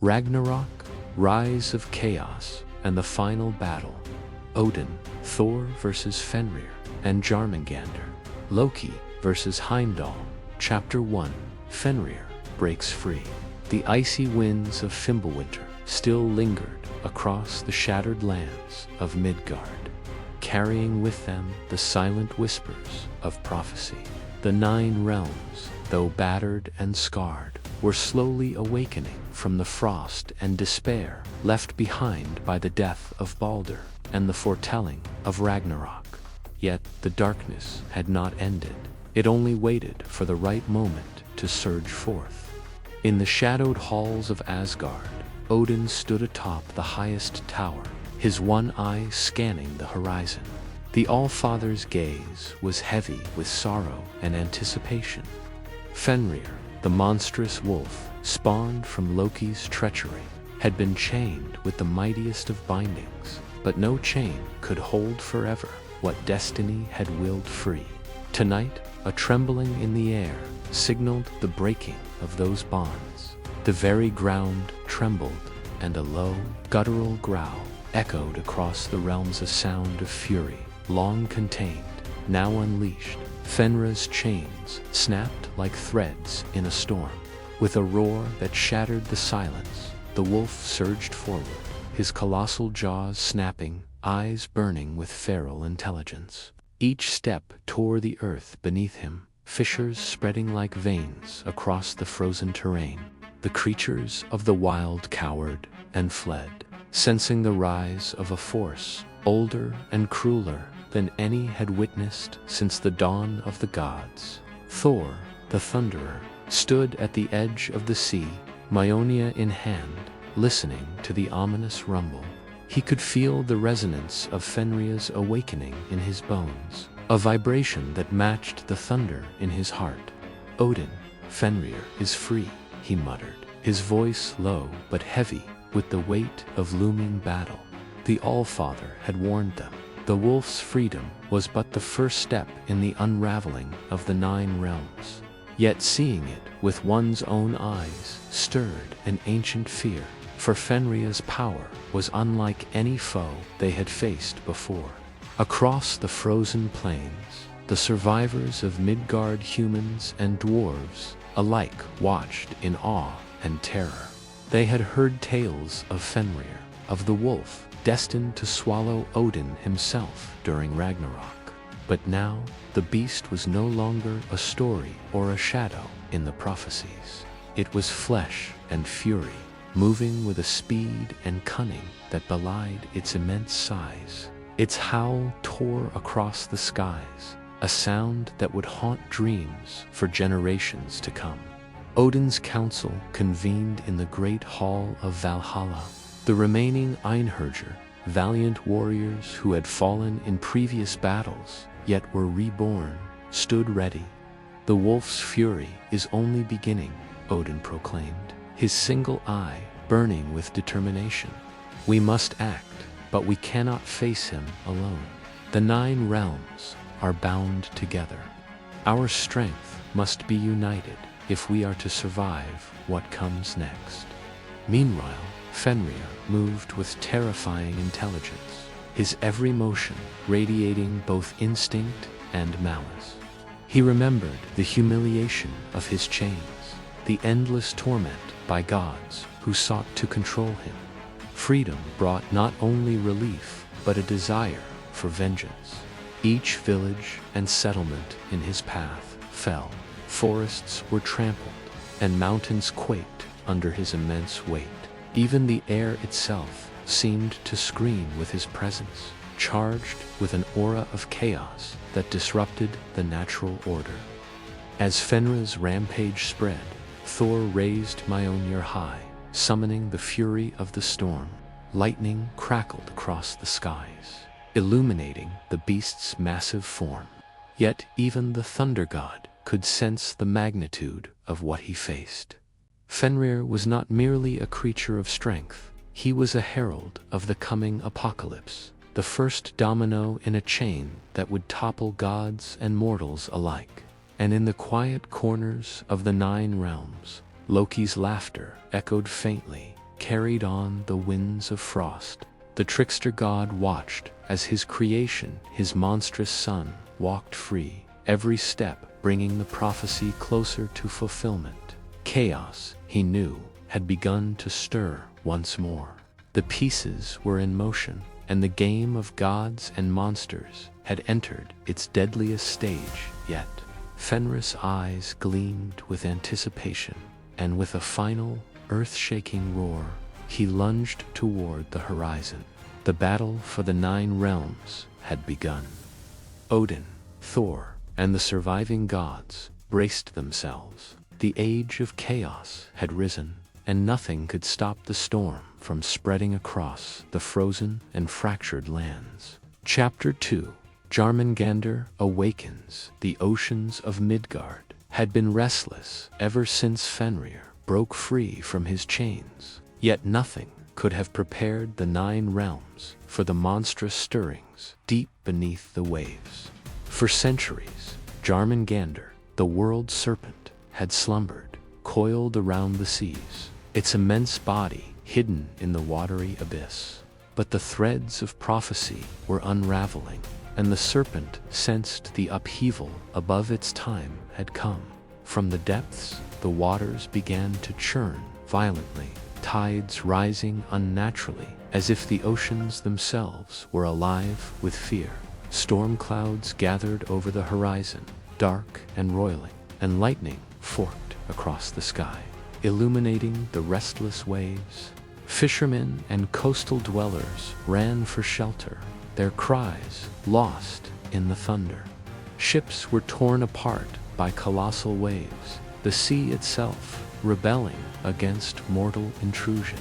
Ragnarok, rise of chaos, and the final battle. Odin, Thor versus Fenrir and Jörmungandr. Loki versus Heimdall. Chapter 1. Fenrir breaks free. The icy winds of Fimbulwinter still lingered across the shattered lands of Midgard, carrying with them the silent whispers of prophecy. The 9 realms, though battered and scarred, were slowly awakening from the frost and despair left behind by the death of Baldur and the foretelling of Ragnarok. Yet the darkness had not ended. It only waited for the right moment to surge forth. In the shadowed halls of Asgard, Odin stood atop the highest tower, his one eye scanning the horizon. The All-Father's gaze was heavy with sorrow and anticipation. Fenrir, the monstrous wolf, spawned from Loki's treachery, had been chained with the mightiest of bindings, but no chain could hold forever what destiny had willed free. Tonight, a trembling in the air signaled the breaking of those bonds. The very ground trembled, and a low, guttural growl echoed across the realms, a sound of fury, long contained, now unleashed. Fenrir's chains snapped like threads in a storm. With a roar that shattered the silence, the wolf surged forward, his colossal jaws snapping, eyes burning with feral intelligence. Each step tore the earth beneath him, fissures spreading like veins across the frozen terrain. The creatures of the wild cowered and fled, sensing the rise of a force older and crueler than any had witnessed since the dawn of the gods. Thor, the Thunderer, stood at the edge of the sea, Mjolnir in hand, listening to the ominous rumble. He could feel the resonance of Fenrir's awakening in his bones, a vibration that matched the thunder in his heart. Odin, Fenrir is free, he muttered, his voice low but heavy with the weight of looming battle. The All-Father had warned them. The wolf's freedom was but the first step in the unraveling of the 9 realms. Yet seeing it with one's own eyes stirred an ancient fear, for Fenrir's power was unlike any foe they had faced before. Across the frozen plains, the survivors of Midgard, humans and dwarves alike, watched in awe and terror. They had heard tales of Fenrir, of the wolf destined to swallow Odin himself during Ragnarok. But now, the beast was no longer a story or a shadow in the prophecies. It was flesh and fury, moving with a speed and cunning that belied its immense size. Its howl tore across the skies, a sound that would haunt dreams for generations to come. Odin's council convened in the great hall of Valhalla. The remaining Einherjar, valiant warriors who had fallen in previous battles, yet were reborn, stood ready. The wolf's fury is only beginning, Odin proclaimed, his single eye burning with determination. We must act, but we cannot face him alone. The 9 realms are bound together. Our strength must be united if we are to survive what comes next. Meanwhile, Fenrir moved with terrifying intelligence, his every motion radiating both instinct and malice. He remembered the humiliation of his chains, the endless torment by gods who sought to control him. Freedom brought not only relief, but a desire for vengeance. Each village and settlement in his path fell. Forests were trampled, and mountains quaked under his immense weight. Even the air itself seemed to scream with his presence, charged with an aura of chaos that disrupted the natural order. As Fenrir's rampage spread, Thor raised Mjolnir high, summoning the fury of the storm. Lightning crackled across the skies, illuminating the beast's massive form. Yet even the thunder god could sense the magnitude of what he faced. Fenrir was not merely a creature of strength, he was a herald of the coming apocalypse, the first domino in a chain that would topple gods and mortals alike. And in the quiet corners of the 9 realms, Loki's laughter echoed faintly, carried on the winds of frost. The trickster god watched as his creation, his monstrous son, walked free, every step bringing the prophecy closer to fulfillment. Chaos, he knew, had begun to stir once more. The pieces were in motion, and the game of gods and monsters had entered its deadliest stage yet. Fenrir's eyes gleamed with anticipation, and with a final, earth-shaking roar, he lunged toward the horizon. The battle for the 9 realms had begun. Odin, Thor, and the surviving gods braced themselves. The age of chaos had risen, and nothing could stop the storm from spreading across the frozen and fractured lands. Chapter 2. Jörmungandr awakens. The oceans of Midgard had been restless ever since Fenrir broke free from his chains, yet nothing could have prepared the 9 realms for the monstrous stirrings deep beneath the waves. For centuries, Jörmungandr, the world serpent, had slumbered, coiled around the seas, its immense body hidden in the watery abyss. But the threads of prophecy were unraveling, and the serpent sensed the upheaval above its time had come. From the depths, the waters began to churn violently, tides rising unnaturally, as if the oceans themselves were alive with fear. Storm clouds gathered over the horizon, dark and roiling, and lightning forked across the sky, illuminating the restless waves. Fishermen and coastal dwellers ran for shelter, their cries lost in the thunder. Ships were torn apart by colossal waves, the sea itself rebelling against mortal intrusion.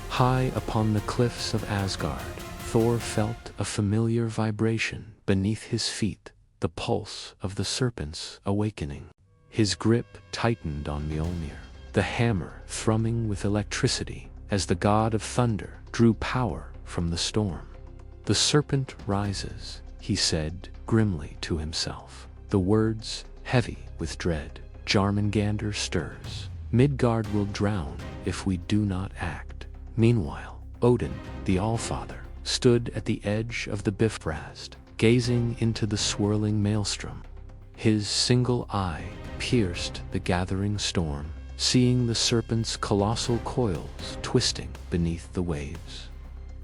High upon the cliffs of Asgard, Thor felt a familiar vibration beneath his feet, the pulse of the serpent's awakening. His grip tightened on Mjolnir, the hammer thrumming with electricity as the god of thunder drew power from the storm. "The serpent rises," he said grimly to himself, the words heavy with dread. "Jörmungandr stirs. Midgard will drown if we do not act." Meanwhile, Odin, the Allfather, stood at the edge of the Bifrost, gazing into the swirling maelstrom. His single eye pierced the gathering storm, seeing the serpent's colossal coils twisting beneath the waves.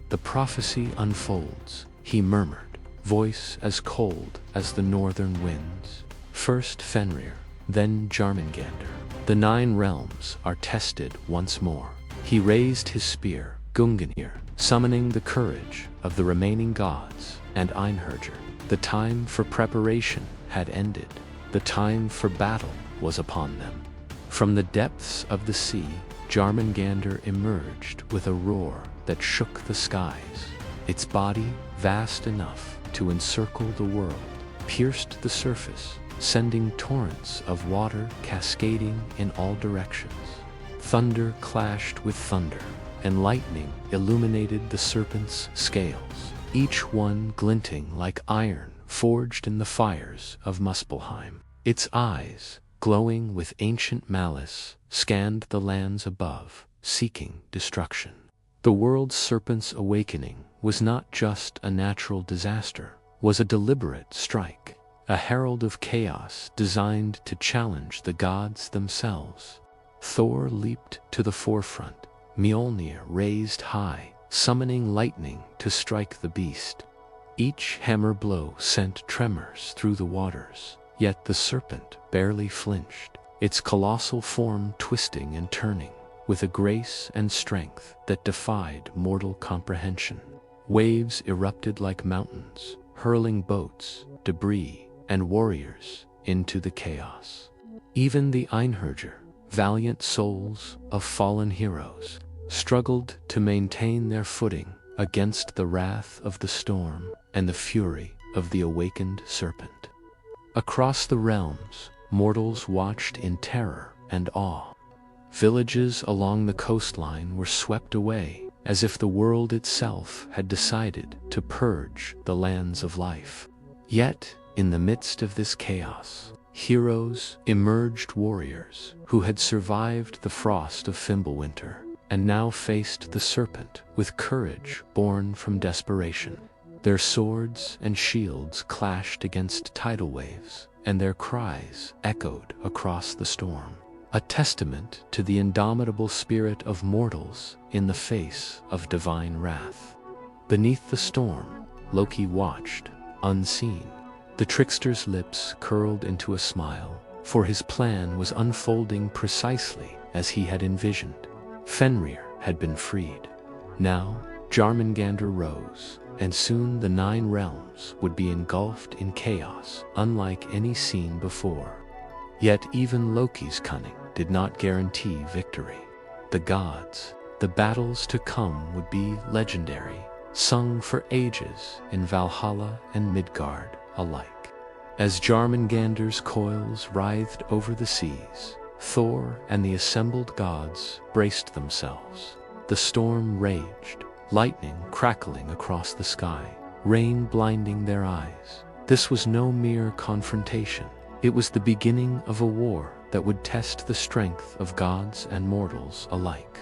"The prophecy unfolds," he murmured, voice as cold as the northern winds. "First Fenrir, then Jörmungandr. The 9 realms are tested once more." He raised his spear, Gungnir, summoning the courage of the remaining gods and Einherjar. The time for preparation had ended. The time for battle was upon them. From the depths of the sea, Jörmungandr emerged with a roar that shook the skies. Its body, vast enough to encircle the world, pierced the surface, sending torrents of water cascading in all directions. Thunder clashed with thunder, and lightning illuminated the serpent's scales, each one glinting like iron forged in the fires of Muspelheim. Its eyes, glowing with ancient malice, scanned the lands above, seeking destruction. The world serpent's awakening was not just a natural disaster, was a deliberate strike, a herald of chaos designed to challenge the gods themselves. Thor leaped to the forefront, Mjolnir raised high, summoning lightning to strike the beast. Each hammer blow sent tremors through the waters, yet the serpent barely flinched, its colossal form twisting and turning with a grace and strength that defied mortal comprehension. Waves erupted like mountains, hurling boats, debris, and warriors into the chaos. Even the Einherjar, valiant souls of fallen heroes, struggled to maintain their footing against the wrath of the storm and the fury of the awakened serpent. Across the realms, mortals watched in terror and awe. Villages along the coastline were swept away, as if the world itself had decided to purge the lands of life. Yet, in the midst of this chaos, heroes emerged, warriors who had survived the frost of Fimbulwinter and now faced the serpent with courage born from desperation. Their swords and shields clashed against tidal waves, and their cries echoed across the storm, a testament to the indomitable spirit of mortals in the face of divine wrath. Beneath the storm, Loki watched, unseen. The trickster's lips curled into a smile, for his plan was unfolding precisely as he had envisioned. Fenrir had been freed. Now, Jörmungandr rose, and soon the 9 realms would be engulfed in chaos unlike any seen before. Yet even Loki's cunning did not guarantee victory. The gods, the battles to come would be legendary, sung for ages in Valhalla and Midgard alike. As Jörmungandr's coils writhed over the seas, Thor and the assembled gods braced themselves. The storm raged, lightning crackling across the sky, rain blinding their eyes. This was no mere confrontation. It was the beginning of a war that would test the strength of gods and mortals alike.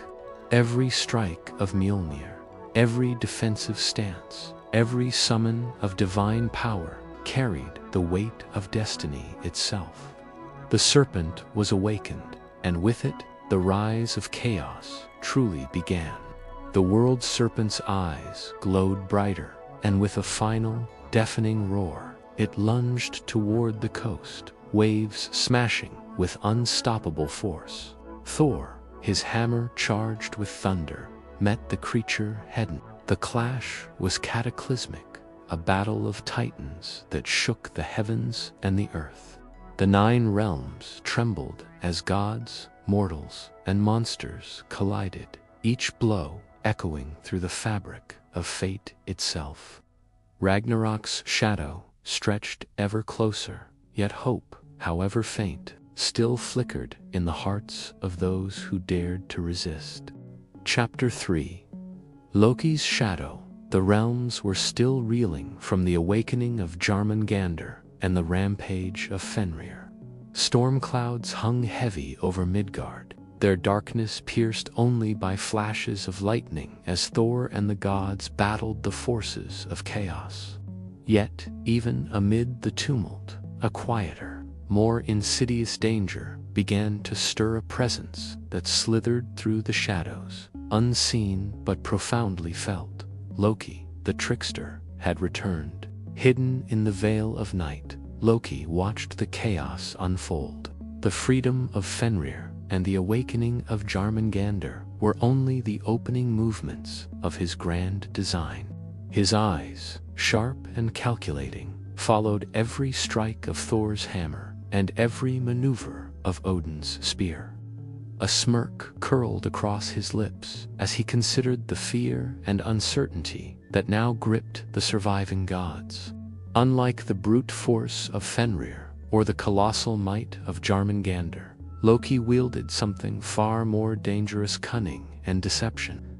Every strike of Mjolnir, every defensive stance, every summon of divine power carried the weight of destiny itself. The serpent was awakened, and with it, the rise of chaos truly began. The world serpent's eyes glowed brighter, and with a final, deafening roar, it lunged toward the coast, waves smashing with unstoppable force. Thor, his hammer charged with thunder, met the creature head-on. The clash was cataclysmic, a battle of titans that shook the heavens and the earth. The 9 realms trembled as gods, mortals, and monsters collided, each blow echoing through the fabric of fate itself. Ragnarok's shadow stretched ever closer, yet hope, however faint, still flickered in the hearts of those who dared to resist. Chapter 3. Loki's shadow. The realms were still reeling from the awakening of Jörmungandr and the rampage of Fenrir. Storm clouds hung heavy over Midgard, their darkness pierced only by flashes of lightning as Thor and the gods battled the forces of chaos. Yet, even amid the tumult, a quieter, more insidious danger began to stir, a presence that slithered through the shadows, unseen but profoundly felt. Loki, the trickster, had returned. Hidden in the veil of night, Loki watched the chaos unfold. The freedom of Fenrir and the awakening of Jörmungandr were only the opening movements of his grand design. His eyes, sharp and calculating, followed every strike of Thor's hammer and every maneuver of Odin's spear. A smirk curled across his lips as he considered the fear and uncertainty that now gripped the surviving gods. Unlike the brute force of Fenrir or the colossal might of Jörmungandr, Loki wielded something far more dangerous: cunning and deception.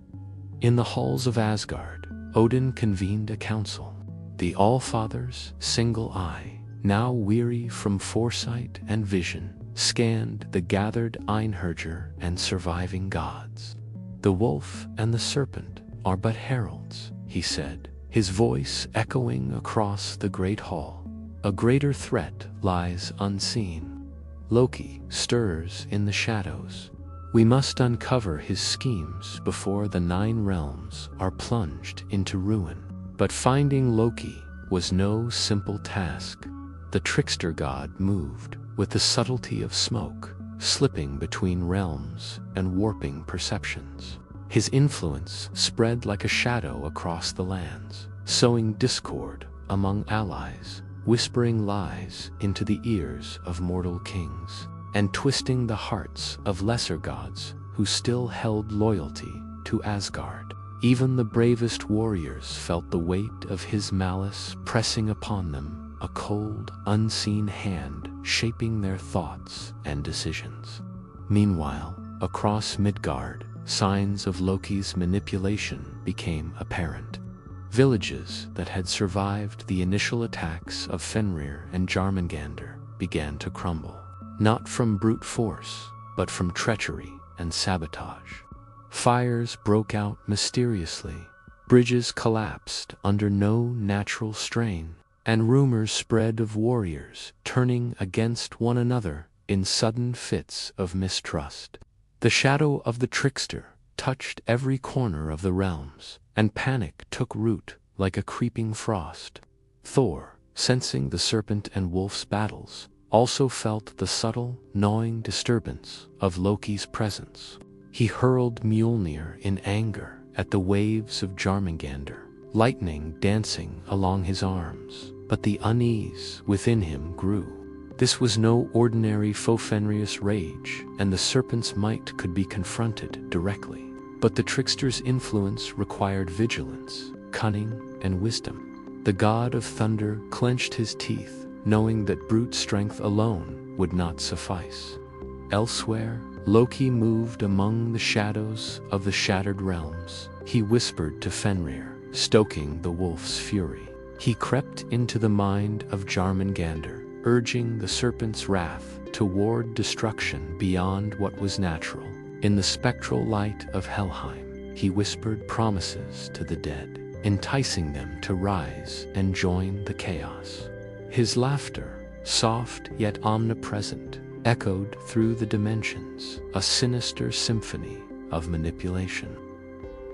In the halls of Asgard, Odin convened a council. The Allfather's single eye, now weary from foresight and vision, scanned the gathered Einherjar and surviving gods. "The wolf and the serpent are but heralds," he said, his voice echoing across the great hall. "A greater threat lies unseen. Loki stirs in the shadows. We must uncover his schemes before the 9 realms are plunged into ruin." But finding Loki was no simple task. The trickster god moved with the subtlety of smoke, slipping between realms and warping perceptions. His influence spread like a shadow across the lands, sowing discord among allies, whispering lies into the ears of mortal kings, and twisting the hearts of lesser gods who still held loyalty to Asgard. Even the bravest warriors felt the weight of his malice pressing upon them, a cold, unseen hand shaping their thoughts and decisions. Meanwhile, across Midgard, signs of Loki's manipulation became apparent. Villages that had survived the initial attacks of Fenrir and Jörmungandr began to crumble, not from brute force, but from treachery and sabotage. Fires broke out mysteriously, bridges collapsed under no natural strain, and rumors spread of warriors turning against one another in sudden fits of mistrust. The shadow of the trickster touched every corner of the realms, and panic took root like a creeping frost. Thor, sensing the serpent and wolf's battles, also felt the subtle, gnawing disturbance of Loki's presence. He hurled Mjolnir in anger at the waves of Jörmungandr, lightning dancing along his arms, but the unease within him grew. This was no ordinary Fenrir's rage, and the serpent's might could be confronted directly. But the trickster's influence required vigilance, cunning, and wisdom. The god of thunder clenched his teeth, knowing that brute strength alone would not suffice. Elsewhere, Loki moved among the shadows of the shattered realms. He whispered to Fenrir, stoking the wolf's fury. He crept into the mind of Jörmungandr, urging the serpent's wrath toward destruction beyond what was natural. In the spectral light of Helheim, he whispered promises to the dead, enticing them to rise and join the chaos. His laughter, soft yet omnipresent, echoed through the dimensions, a sinister symphony of manipulation.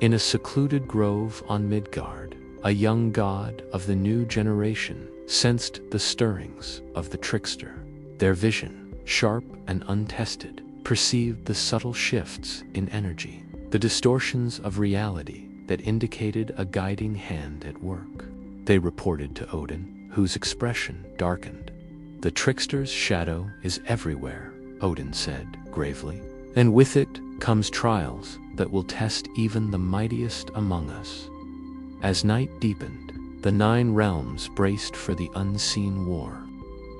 In a secluded grove on Midgard, a young god of the new generation sensed the stirrings of the trickster. Their vision, sharp and untested, perceived the subtle shifts in energy, the distortions of reality that indicated a guiding hand at work. They reported to Odin, whose expression darkened. "The trickster's shadow is everywhere," Odin said gravely, "and with it comes trials that will test even the mightiest among us." As night deepened, the 9 realms braced for the unseen war.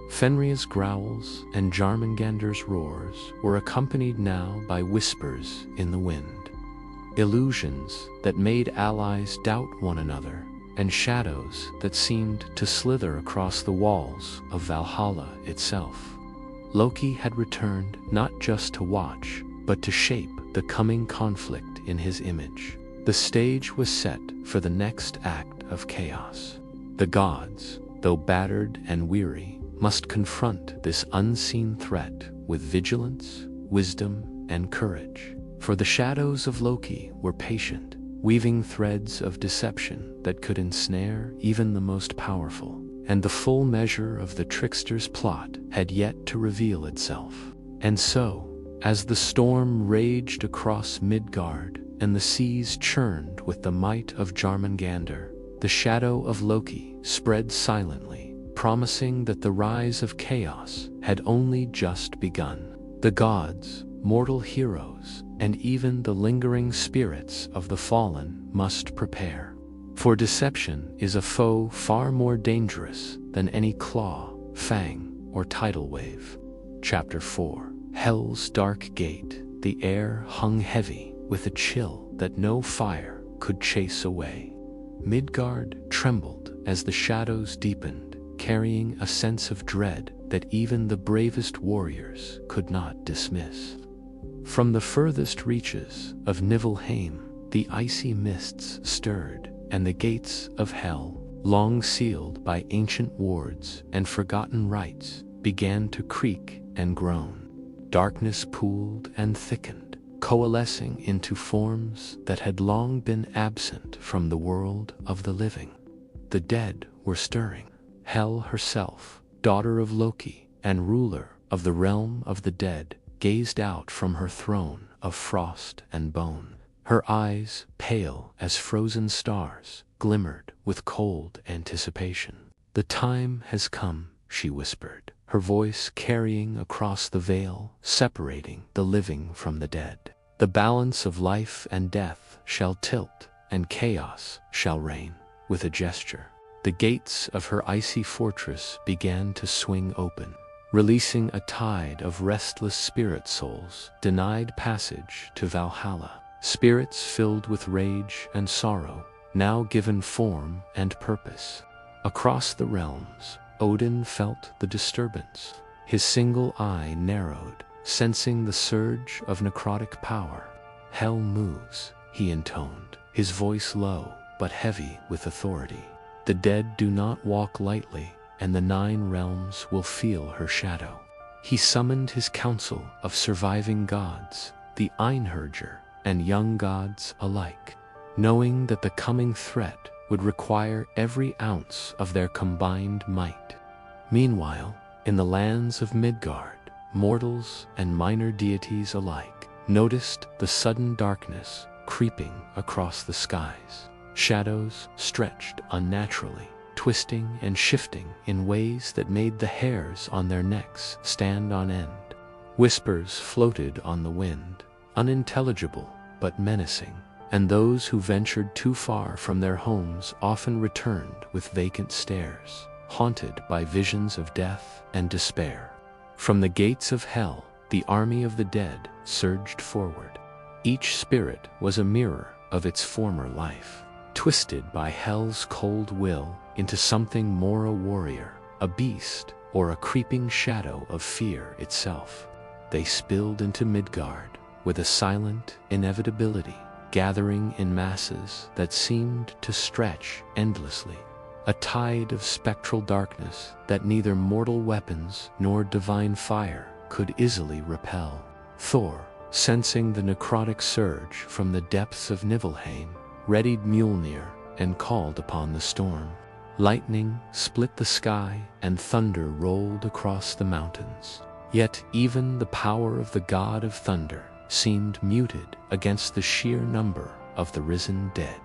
Fenrir's growls and Jörmungandr's roars were accompanied now by whispers in the wind, illusions that made allies doubt one another, and shadows that seemed to slither across the walls of Valhalla itself. Loki had returned not just to watch, but to shape the coming conflict in his image. The stage was set for the next act of chaos. The gods, though battered and weary, must confront this unseen threat with vigilance, wisdom, and courage. For the shadows of Loki were patient, weaving threads of deception that could ensnare even the most powerful, and the full measure of the trickster's plot had yet to reveal itself. And so, as the storm raged across Midgard and the seas churned with the might of Jörmungandr, the shadow of Loki spread silently, promising that the rise of chaos had only just begun. The gods, mortal heroes, and even the lingering spirits of the fallen must prepare. For deception is a foe far more dangerous than any claw, fang, or tidal wave. Chapter 4. Hell's Dark Gate. The air hung heavy with a chill that no fire could chase away. Midgard trembled as the shadows deepened, carrying a sense of dread that even the bravest warriors could not dismiss. From the furthest reaches of Niflheim, the icy mists stirred, and the gates of hell, long sealed by ancient wards and forgotten rites, began to creak and groan. Darkness pooled and thickened, coalescing into forms that had long been absent from the world of the living. The dead were stirring. Hel herself, daughter of Loki and ruler of the realm of the dead, gazed out from her throne of frost and bone. Her eyes, pale as frozen stars, glimmered with cold anticipation. "The time has come," she whispered, her voice carrying across the veil, separating the living from the dead. "The balance of life and death shall tilt, and chaos shall reign." With a gesture, the gates of her icy fortress began to swing open, releasing a tide of restless spirit souls denied passage to Valhalla. Spirits filled with rage and sorrow, now given form and purpose. Across the realms, Odin felt the disturbance. His single eye narrowed, sensing the surge of necrotic power. Hell moves, he intoned, his voice low but heavy with authority. The dead do not walk lightly, and the 9 realms will feel her shadow. He summoned his council of surviving gods, the Einherjar and young gods alike, knowing that the coming threat would require every ounce of their combined might. Meanwhile, in the lands of Midgard, mortals and minor deities alike noticed the sudden darkness creeping across the skies. Shadows stretched unnaturally, twisting and shifting in ways that made the hairs on their necks stand on end. Whispers floated on the wind, unintelligible but menacing, and those who ventured too far from their homes often returned with vacant stares, haunted by visions of death and despair. From the gates of hell, the army of the dead surged forward. Each spirit was a mirror of its former life, twisted by hell's cold will into something more, a warrior, a beast, or a creeping shadow of fear itself. They spilled into Midgard with a silent inevitability, gathering in masses that seemed to stretch endlessly, a tide of spectral darkness that neither mortal weapons nor divine fire could easily repel. Thor, sensing the necrotic surge from the depths of Niflheim, readied Mjolnir and called upon the storm. Lightning split the sky and thunder rolled across the mountains. Yet even the power of the god of thunder seemed muted against the sheer number of the risen dead.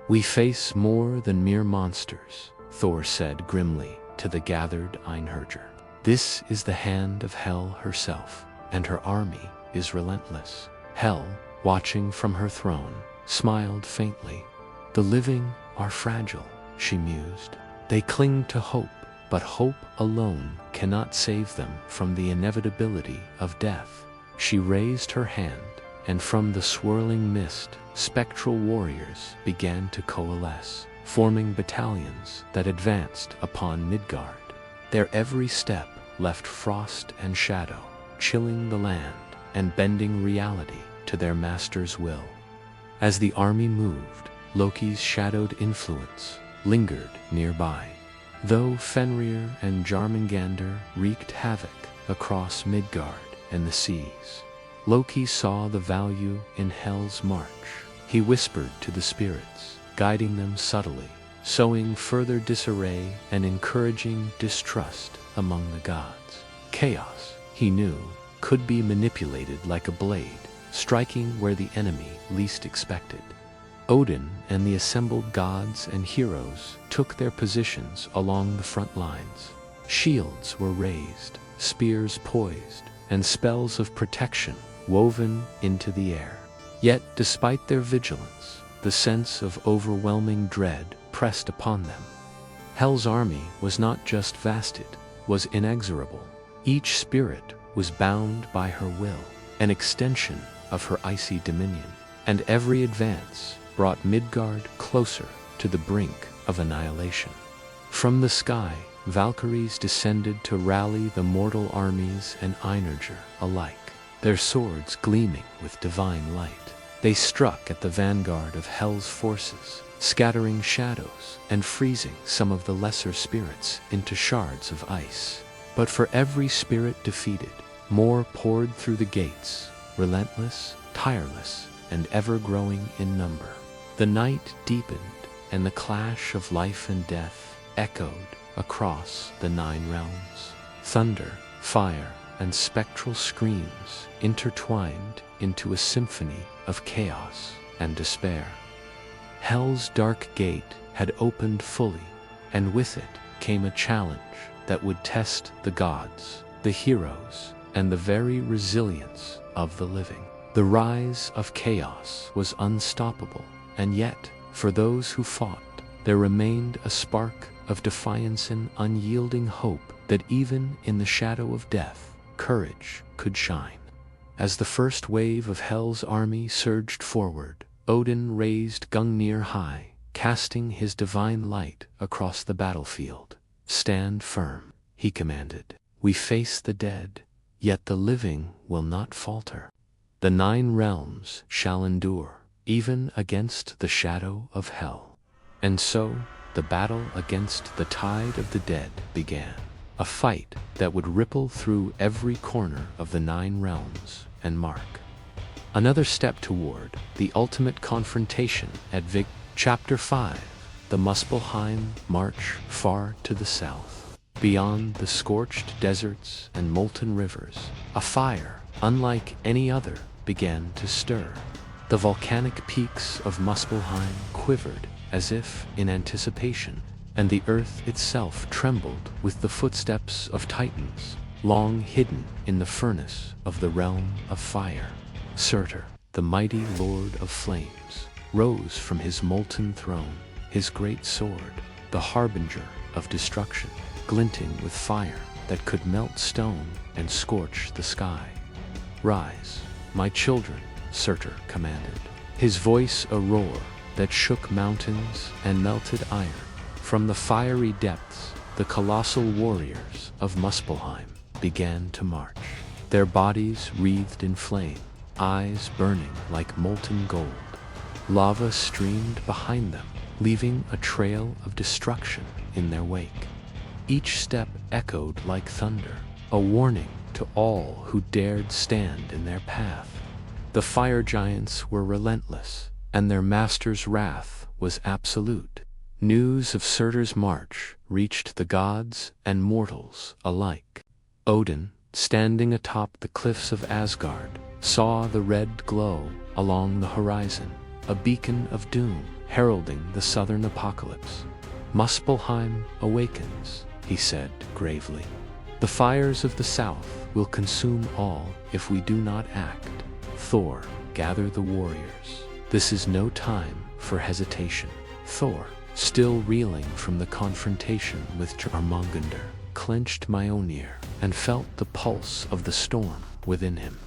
"We face more than mere monsters," Thor said grimly to the gathered Einherjar. "This is the hand of Hel herself, and her army is relentless." Hel, watching from her throne, smiled faintly. "The living are fragile," she mused. "They cling to hope, but hope alone cannot save them from the inevitability of death." She raised her hand, and from the swirling mist, spectral warriors began to coalesce, forming battalions that advanced upon Midgard. Their every step left frost and shadow, chilling the land and bending reality to their master's will. As the army moved, Loki's shadowed influence lingered nearby. Though Fenrir and Jörmungandr wreaked havoc across Midgard and the seas, Loki saw the value in Hel's march. He whispered to the spirits, guiding them subtly, sowing further disarray and encouraging distrust among the gods. Chaos, he knew, could be manipulated like a blade, striking where the enemy least expected. Odin and the assembled gods and heroes took their positions along the front lines. Shields were raised, spears poised, and spells of protection woven into the air. Yet, despite their vigilance, the sense of overwhelming dread pressed upon them. Hel's army was not just vast, it was inexorable. Each spirit was bound by her will, an extension of her icy dominion, and every advance brought Midgard closer to the brink of annihilation. From the sky, Valkyries descended to rally the mortal armies and Einherjar alike, their swords gleaming with divine light. They struck at the vanguard of Hel's forces, scattering shadows and freezing some of the lesser spirits into shards of ice. But for every spirit defeated, more poured through the gates, relentless, tireless, and ever-growing in number. The night deepened, and the clash of life and death echoed across the 9 realms. Thunder, fire, and spectral screams intertwined into a symphony of chaos and despair. Hel's dark gate had opened fully, and with it came a challenge that would test the gods, the heroes, and the very resilience of the living. The rise of chaos was unstoppable, and yet, for those who fought, there remained a spark of defiance and unyielding hope that even in the shadow of death, courage could shine. As the first wave of Hel's army surged forward, Odin raised Gungnir high, casting his divine light across the battlefield. "Stand firm," he commanded. "We face the dead, yet the living will not falter." The 9 realms shall endure, even against the shadow of hell. And so, the battle against the tide of the dead began. A fight that would ripple through every corner of the 9 realms and mark another step toward the ultimate confrontation at Chapter 5. The Muspelheim march far to the south. Beyond the scorched deserts and molten rivers, a fire, unlike any other, began to stir. The volcanic peaks of Muspelheim quivered as if in anticipation, and the earth itself trembled with the footsteps of titans, long hidden in the furnace of the realm of fire. Surtur, the mighty lord of flames, rose from his molten throne, his great sword, the harbinger of destruction, glinting with fire that could melt stone and scorch the sky. "Rise, my children," Surtur commanded, his voice a roar that shook mountains and melted iron. From the fiery depths, the colossal warriors of Muspelheim began to march, their bodies wreathed in flame, eyes burning like molten gold. Lava streamed behind them, leaving a trail of destruction in their wake. Each step echoed like thunder, a warning to all who dared stand in their path. The fire giants were relentless, and their master's wrath was absolute. News of Surtur's march reached the gods and mortals alike. Odin, standing atop the cliffs of Asgard, saw the red glow along the horizon, a beacon of doom heralding the southern apocalypse. "Muspelheim awakens," he said gravely. "The fires of the south will consume all if we do not act. Thor, gather the warriors. This is no time for hesitation." Thor, still reeling from the confrontation with Jörmungandr, clenched Mjolnir and felt the pulse of the storm within him.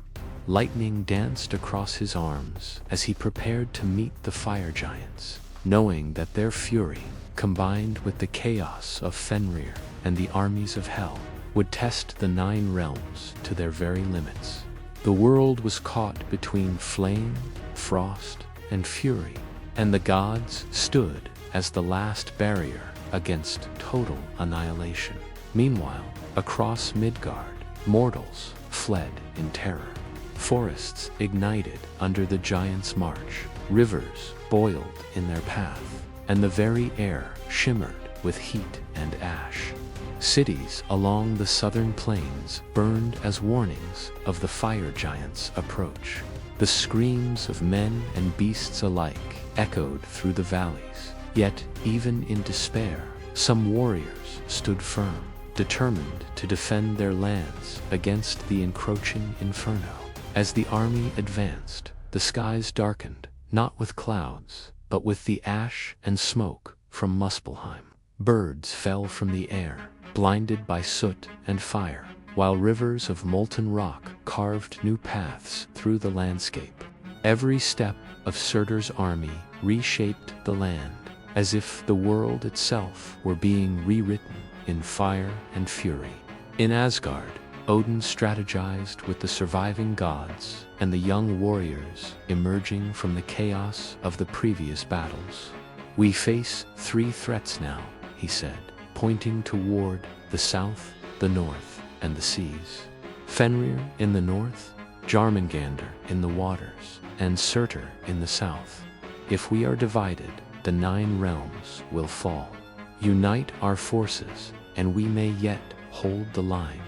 Lightning danced across his arms as he prepared to meet the fire giants, knowing that their fury, combined with the chaos of Fenrir and the armies of hell, would test the 9 realms to their very limits. The world was caught between flame, frost, and fury, and the gods stood as the last barrier against total annihilation. Meanwhile, across Midgard, mortals fled in terror. Forests ignited under the giants' march, rivers boiled in their path, and the very air shimmered with heat and ash. Cities along the southern plains burned as warnings of the fire giants' approach. The screams of men and beasts alike echoed through the valleys, yet even in despair, some warriors stood firm, determined to defend their lands against the encroaching inferno. As the army advanced, the skies darkened, not with clouds, but with the ash and smoke from Muspelheim. Birds fell from the air, blinded by soot and fire, while rivers of molten rock carved new paths through the landscape. Every step of Surtur's army reshaped the land, as if the world itself were being rewritten in fire and fury. In Asgard, Odin strategized with the surviving gods and the young warriors emerging from the chaos of the previous battles. "We face 3 threats now," he said, pointing toward the south, the north, and the seas. "Fenrir in the north, Jörmungandr in the waters, and Surtur in the south. If we are divided, the 9 realms will fall. Unite our forces, and we may yet hold the line."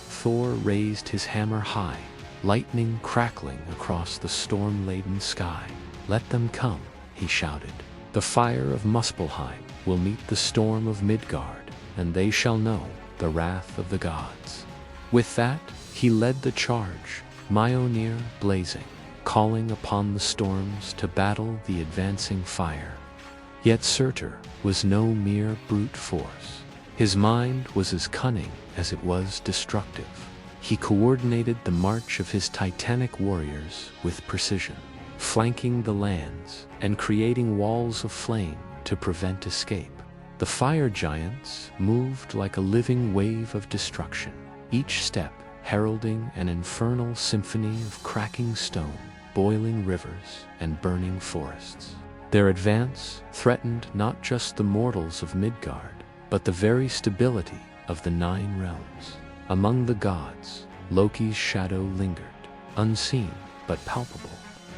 Thor raised his hammer high, lightning crackling across the storm-laden sky. "Let them come," he shouted. "The fire of Muspelheim will meet the storm of Midgard, and they shall know the wrath of the gods." With that, he led the charge, Mjolnir blazing, calling upon the storms to battle the advancing fire. Yet Surtur was no mere brute force. His mind was as cunning as it was destructive. He coordinated the march of his titanic warriors with precision, flanking the lands and creating walls of flame to prevent escape. The fire giants moved like a living wave of destruction, each step heralding an infernal symphony of cracking stone, boiling rivers, and burning forests. Their advance threatened not just the mortals of Midgard, but the very stability of the 9 realms. Among the gods, Loki's shadow lingered, unseen but palpable.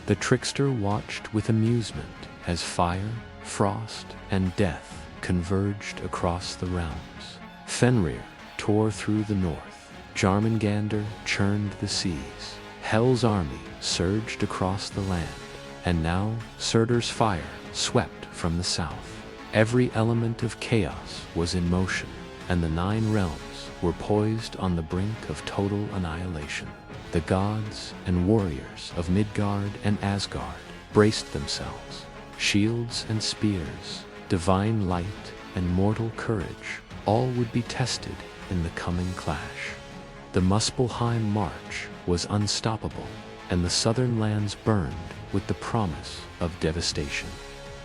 The trickster watched with amusement as fire, frost, and death converged across the realms. Fenrir tore through the north, Jörmungandr churned the seas, Hel's army surged across the land, and now Surtur's fire swept from the south. Every element of chaos was in motion, and the 9 realms were poised on the brink of total annihilation. The gods and warriors of Midgard and Asgard braced themselves. Shields and spears, divine light and mortal courage, all would be tested in the coming clash. The Muspelheim March was unstoppable, and the southern lands burned with the promise of devastation.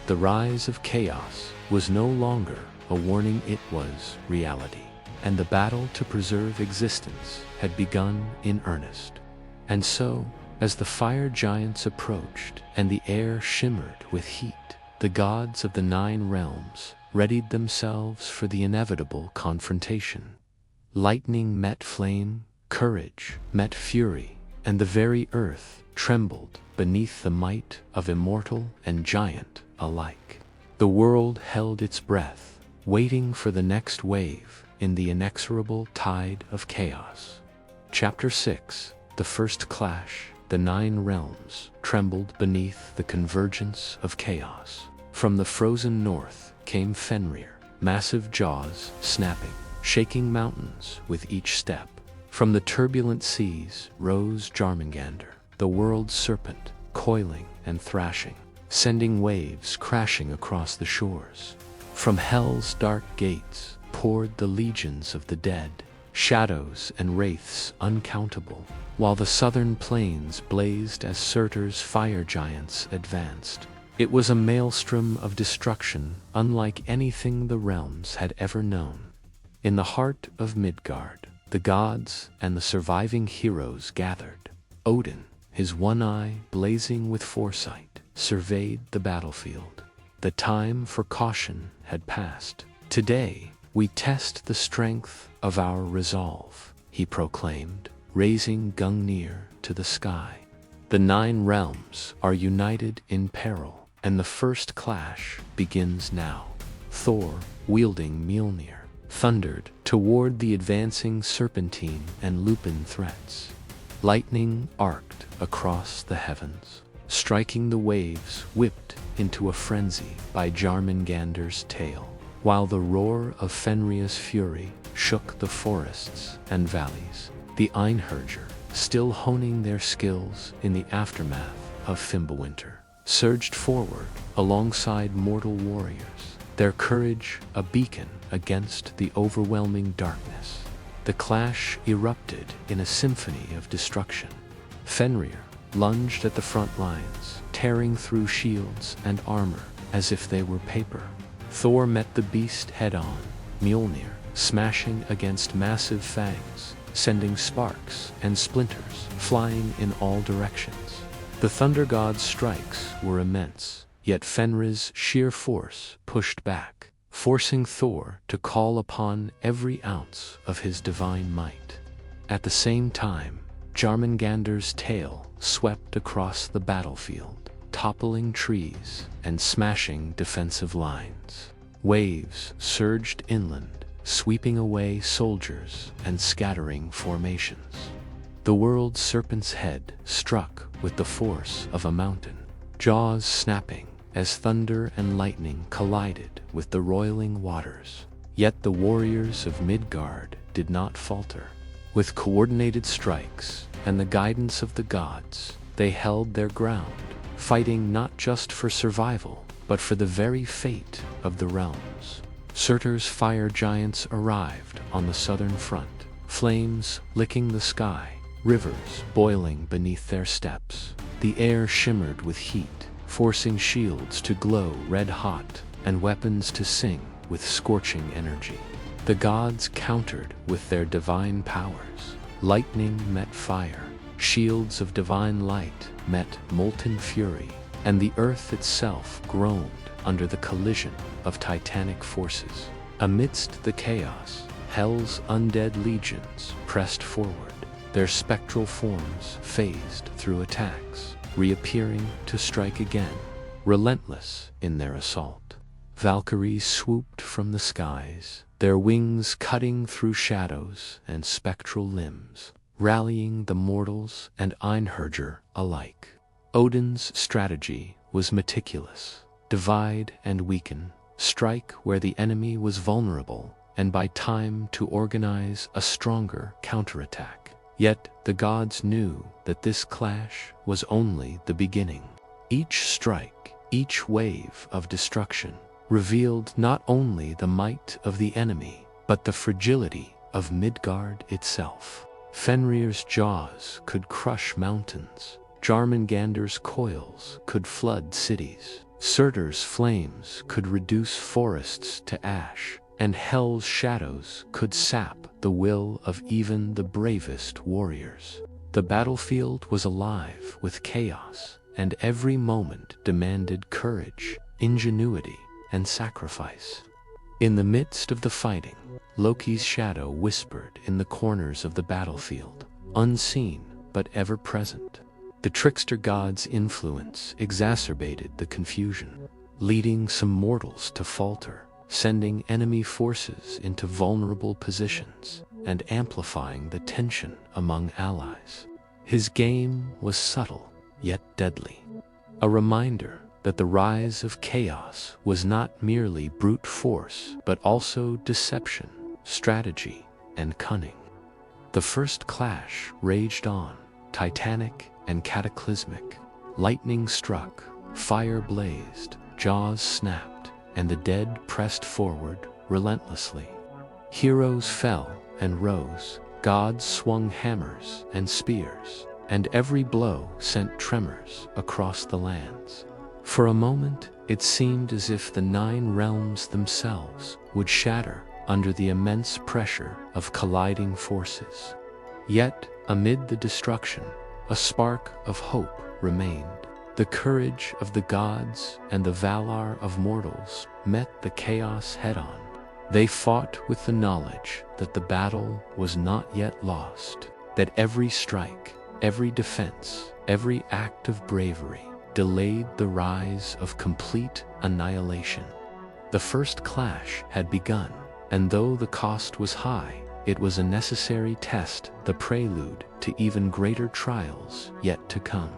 The rise of chaos was no longer a warning, it was reality, and the battle to preserve existence had begun in earnest. And so, as the fire giants approached and the air shimmered with heat, the gods of the 9 realms readied themselves for the inevitable confrontation. Lightning met flame, courage met fury, and the very earth trembled beneath the might of immortal and giant alike. The world held its breath, waiting for the next wave in the inexorable tide of chaos. Chapter 6: The First Clash. The 9 realms trembled beneath the convergence of chaos. From the frozen north came Fenrir, massive jaws snapping, shaking mountains with each step. From the turbulent seas rose Jörmungandr, the world's serpent, coiling and thrashing, sending waves crashing across the shores. From Hel's dark gates poured the legions of the dead, shadows and wraiths uncountable, while the southern plains blazed as Surtur's fire giants advanced. It was a maelstrom of destruction unlike anything the realms had ever known. In the heart of Midgard, the gods and the surviving heroes gathered. Odin, his one eye blazing with foresight, surveyed the battlefield. The time for caution had passed. Today, we test the strength of our resolve, he proclaimed, raising Gungnir to the sky. The 9 realms are united in peril, and the first clash begins now. Thor, wielding Mjolnir, thundered toward the advancing serpentine and lupin threats. Lightning arced across the heavens, striking the waves whipped into a frenzy by Jörmungandr's tail, while the roar of Fenrir's fury shook the forests and valleys. The Einherjar, still honing their skills in the aftermath of Fimbulwinter, surged forward alongside mortal warriors, their courage a beacon against the overwhelming darkness. The clash erupted in a symphony of destruction. Fenrir lunged at the front lines, tearing through shields and armor as if they were paper. Thor met the beast head-on, Mjolnir smashing against massive fangs, sending sparks and splinters flying in all directions. The thunder god's strikes were immense, yet Fenrir's sheer force pushed back, forcing Thor to call upon every ounce of his divine might. At the same time, Jörmungandr's tail swept across the battlefield, toppling trees and smashing defensive lines. Waves surged inland, sweeping away soldiers and scattering formations. The world's serpent's head struck with the force of a mountain, jaws snapping as thunder and lightning collided with the roiling waters. Yet the warriors of Midgard did not falter. With coordinated strikes and the guidance of the gods, they held their ground, fighting not just for survival, but for the very fate of the realms. Surtur's fire giants arrived on the southern front, flames licking the sky, rivers boiling beneath their steps. The air shimmered with heat, forcing shields to glow red-hot and weapons to sing with scorching energy. The gods countered with their divine powers, Lightning met fire, shields of divine light met molten fury, and the earth itself groaned under the collision of titanic forces. Amidst the chaos, Hell's undead legions pressed forward, their spectral forms phased through attacks, reappearing to strike again, relentless in their assault. Valkyries swooped from the skies, their wings cutting through shadows and spectral limbs, rallying the mortals and Einherjar alike. Odin's strategy was meticulous: divide and weaken, strike where the enemy was vulnerable, and buy time to organize a stronger counterattack. Yet the gods knew that this clash was only the beginning. Each strike, each wave of destruction, revealed not only the might of the enemy, but the fragility of Midgard itself. Fenrir's jaws could crush mountains, Jörmungandr's coils could flood cities, Surtur's flames could reduce forests to ash, and Hell's shadows could sap the will of even the bravest warriors. The battlefield was alive with chaos, and every moment demanded courage, ingenuity, and sacrifice. In the midst of the fighting, Loki's shadow whispered in the corners of the battlefield, unseen but ever present. The trickster god's influence exacerbated the confusion, leading some mortals to falter, sending enemy forces into vulnerable positions, and amplifying the tension among allies. His game was subtle, yet deadly, a reminder that the rise of chaos was not merely brute force, but also deception, strategy, and cunning. The first clash raged on, titanic and cataclysmic. Lightning struck, fire blazed, jaws snapped, and the dead pressed forward relentlessly. Heroes fell and rose, gods swung hammers and spears, and every blow sent tremors across the lands. For a moment, it seemed as if the 9 realms themselves would shatter under the immense pressure of colliding forces. Yet, amid the destruction, a spark of hope remained. The courage of the gods and the valor of mortals met the chaos head-on. They fought with the knowledge that the battle was not yet lost, that every strike, every defense, every act of bravery delayed the rise of complete annihilation. The first clash had begun, and though the cost was high, it was a necessary test, the prelude to even greater trials yet to come.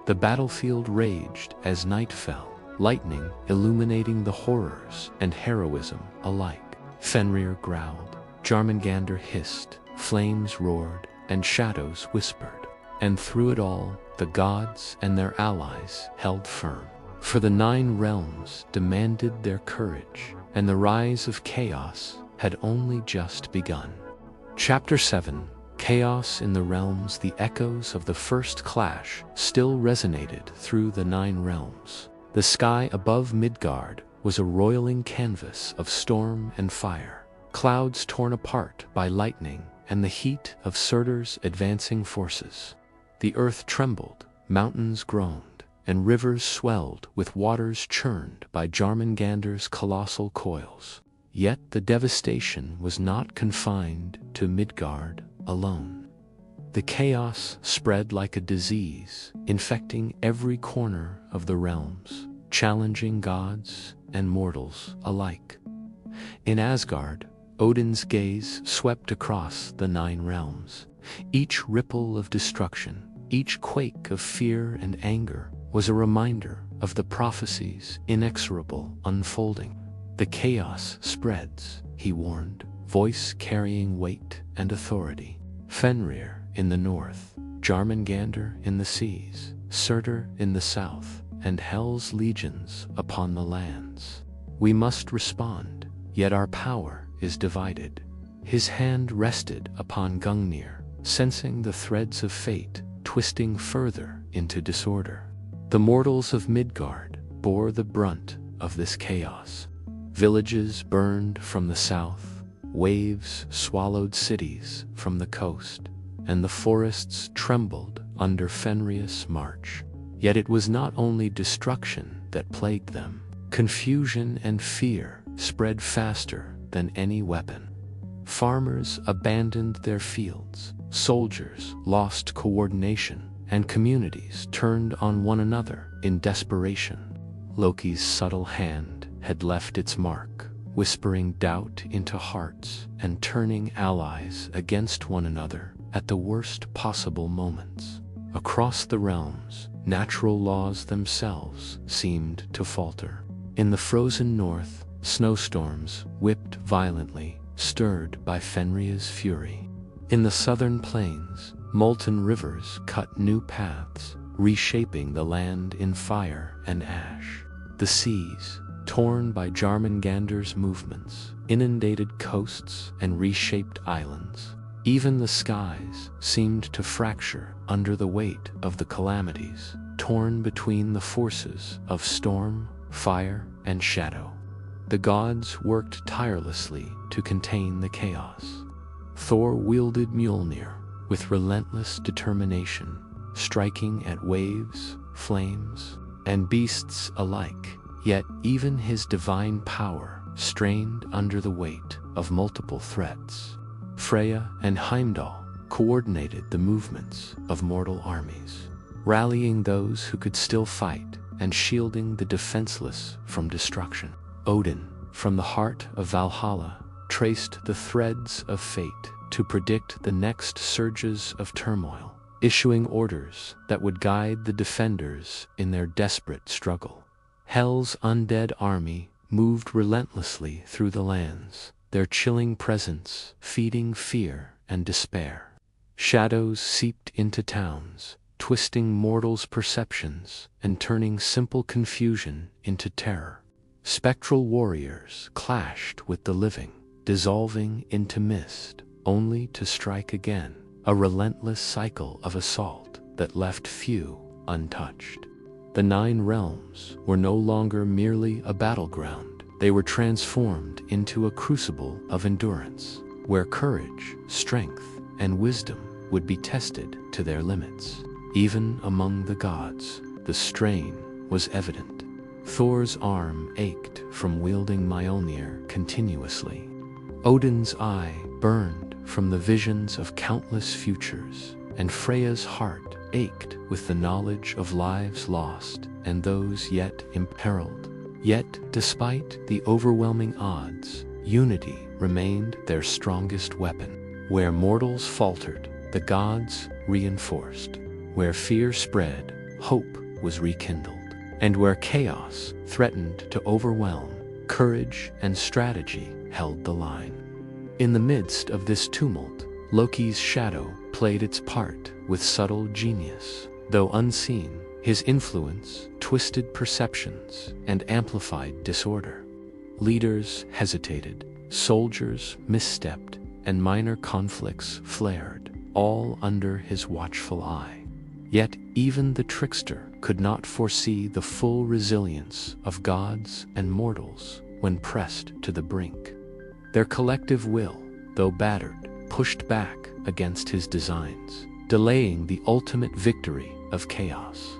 The battlefield raged as night fell, lightning illuminating the horrors and heroism alike. Fenrir growled, Jörmungandr hissed, flames roared, and shadows whispered. And through it all, the gods and their allies held firm. For the 9 realms demanded their courage, and the rise of chaos had only just begun. Chapter 7: Chaos in the Realms. The echoes of the first clash still resonated through the 9 realms. The sky above Midgard was a roiling canvas of storm and fire, clouds torn apart by lightning and the heat of Surtur's advancing forces. The earth trembled, mountains groaned, and rivers swelled with waters churned by Jörmungandr's colossal coils. Yet the devastation was not confined to Midgard alone. The chaos spread like a disease, infecting every corner of the realms, challenging gods and mortals alike. In Asgard, Odin's gaze swept across the 9 realms. Each ripple of destruction, each quake of fear and anger was a reminder of the prophecy's inexorable unfolding. The chaos spreads, he warned, voice carrying weight and authority. Fenrir in the north, Jörmungandr in the seas, Surtur in the south, and Hell's legions upon the lands. We must respond, yet our power is divided. His hand rested upon Gungnir, sensing the threads of fate twisting further into disorder. The mortals of Midgard bore the brunt of this chaos. Villages burned from the south, waves swallowed cities from the coast, and the forests trembled under Fenrir's march. Yet it was not only destruction that plagued them. Confusion and fear spread faster than any weapon. Farmers abandoned their fields, soldiers lost coordination, and communities turned on one another in desperation. Loki's subtle hand had left its mark, whispering doubt into hearts and turning allies against one another at the worst possible moments. Across the realms, natural laws themselves seemed to falter. In the frozen north, snowstorms whipped violently, stirred by Fenrir's fury. In the southern plains, molten rivers cut new paths, reshaping the land in fire and ash. The seas, torn by Jörmungandr's movements, inundated coasts and reshaped islands. Even the skies seemed to fracture under the weight of the calamities, torn between the forces of storm, fire, and shadow. The gods worked tirelessly to contain the chaos. Thor wielded Mjolnir with relentless determination, striking at waves, flames, and beasts alike. Yet even his divine power strained under the weight of multiple threats. Freya and Heimdall coordinated the movements of mortal armies, rallying those who could still fight and shielding the defenseless from destruction. Odin, from the heart of Valhalla, traced the threads of fate to predict the next surges of turmoil, issuing orders that would guide the defenders in their desperate struggle. Hel's undead army moved relentlessly through the lands, their chilling presence feeding fear and despair. Shadows seeped into towns, twisting mortals' perceptions and turning simple confusion into terror. Spectral warriors clashed with the living, dissolving into mist, only to strike again, a relentless cycle of assault that left few untouched. The Nine Realms were no longer merely a battleground. They were transformed into a crucible of endurance, where courage, strength, and wisdom would be tested to their limits. Even among the gods, the strain was evident. Thor's arm ached from wielding Mjolnir continuously. Odin's eye burned from the visions of countless futures, and Freya's heart ached with the knowledge of lives lost and those yet imperiled. Yet, despite the overwhelming odds, unity remained their strongest weapon. Where mortals faltered, the gods reinforced. Where fear spread, hope was rekindled. And where chaos threatened to overwhelm, courage and strategy held the line. In the midst of this tumult, Loki's shadow played its part with subtle genius. Though unseen, his influence twisted perceptions and amplified disorder. Leaders hesitated, soldiers misstepped, and minor conflicts flared, all under his watchful eye. Yet even the trickster could not foresee the full resilience of gods and mortals when pressed to the brink. Their collective will, though battered, pushed back against his designs, delaying the ultimate victory of chaos.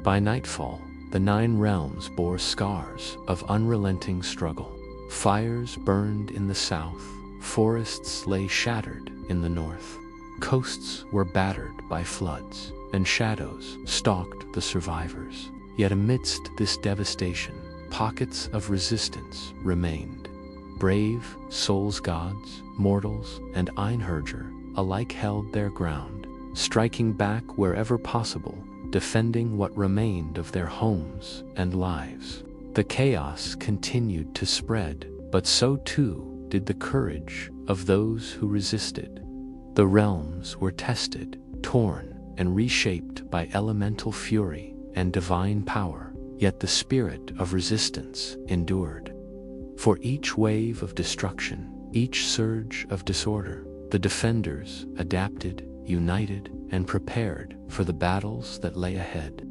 By nightfall, the Nine Realms bore scars of unrelenting struggle. Fires burned in the south, forests lay shattered in the north, coasts were battered by floods, and shadows stalked the survivors. Yet amidst this devastation, pockets of resistance remained. Brave souls gods, mortals, and Einherjar alike held their ground, striking back wherever possible, defending what remained of their homes and lives. The chaos continued to spread, but so too did the courage of those who resisted. The realms were tested, torn, and reshaped by elemental fury and divine power, yet the spirit of resistance endured. For each wave of destruction, each surge of disorder, the defenders adapted, united, and prepared for the battles that lay ahead.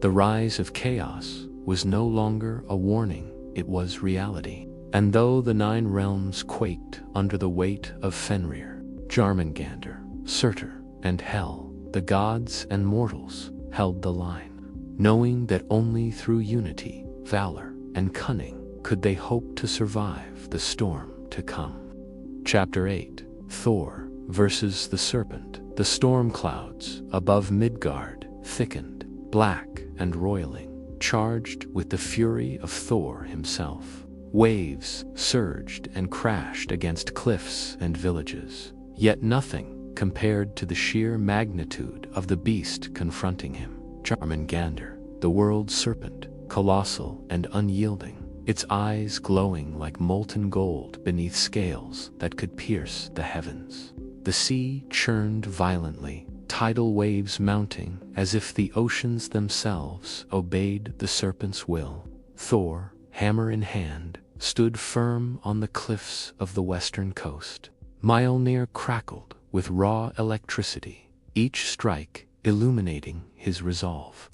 The rise of chaos was no longer a warning, it was reality. And though the Nine Realms quaked under the weight of Fenrir, Jörmungandr, Surtur, and Hel, the gods and mortals, held the line, knowing that only through unity, valor, and cunning could they hope to survive the storm to come. Chapter 8. Thor versus the Serpent. The storm clouds above Midgard thickened, black and roiling, charged with the fury of Thor himself. Waves surged and crashed against cliffs and villages, yet nothing compared to the sheer magnitude of the beast confronting him. Jörmungandr, the world's serpent, colossal and unyielding, its eyes glowing like molten gold beneath scales that could pierce the heavens. The sea churned violently, tidal waves mounting as if the oceans themselves obeyed the serpent's will. Thor, hammer in hand, stood firm on the cliffs of the western coast. Mjolnir crackled with raw electricity, each strike illuminating his resolve.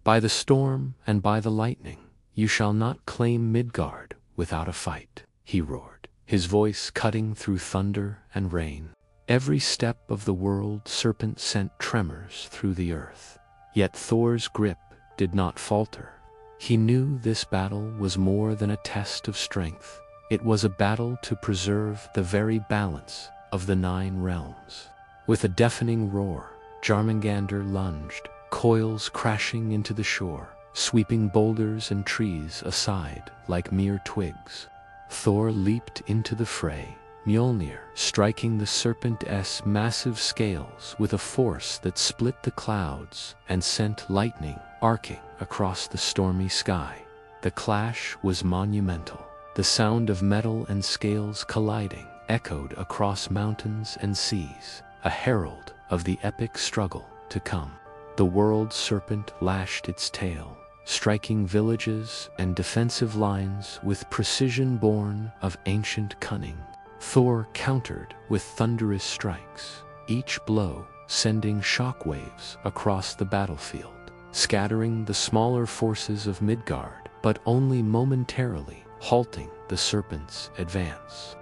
By the storm and by the lightning, you shall not claim Midgard without a fight, he roared, his voice cutting through thunder and rain. Every step of the world serpent sent tremors through the earth. Yet Thor's grip did not falter. He knew this battle was more than a test of strength. It was a battle to preserve the very balance of the 9 realms. With a deafening roar, Jörmungandr lunged, coils crashing into the shore, sweeping boulders and trees aside like mere twigs. Thor leaped into the fray, Mjolnir striking the serpent's massive scales with a force that split the clouds and sent lightning arcing across the stormy sky. The clash was monumental. The sound of metal and scales colliding echoed across mountains and seas, a herald of the epic struggle to come. The world serpent lashed its tail, striking villages and defensive lines with precision born of ancient cunning. Thor countered with thunderous strikes, each blow sending shockwaves across the battlefield, scattering the smaller forces of Midgard, but only momentarily halting the serpent's advance.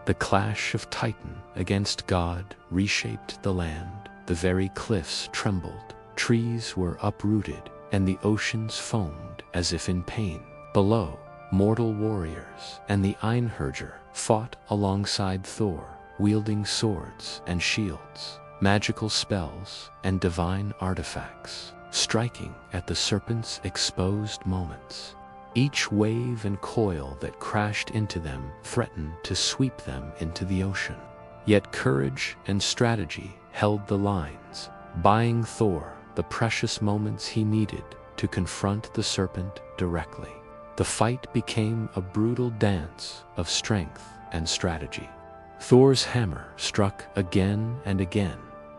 The clash of Titan against God reshaped the land. The very cliffs trembled, trees were uprooted, and the oceans foamed as if in pain. Below, mortal warriors and the Einherjar fought alongside Thor, wielding swords and shields, magical spells and divine artifacts, striking at the serpent's exposed moments. Each wave and coil that crashed into them threatened to sweep them into the ocean. Yet courage and strategy held the lines, buying Thor the precious moments he needed to confront the serpent directly. The fight became a brutal dance of strength and strategy. Thor's hammer struck again and again,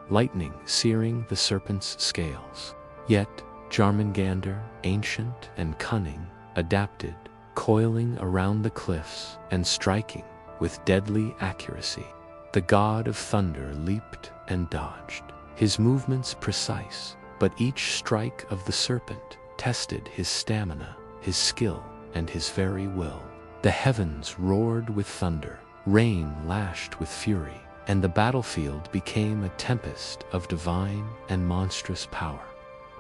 lightning searing the serpent's scales. Yet Jörmungandr, ancient and cunning, adapted, coiling around the cliffs and striking with deadly accuracy. The god of thunder leaped and dodged, his movements precise, but each strike of the serpent tested his stamina, his skill, and his very will. The heavens roared with thunder, rain lashed with fury, and the battlefield became a tempest of divine and monstrous power.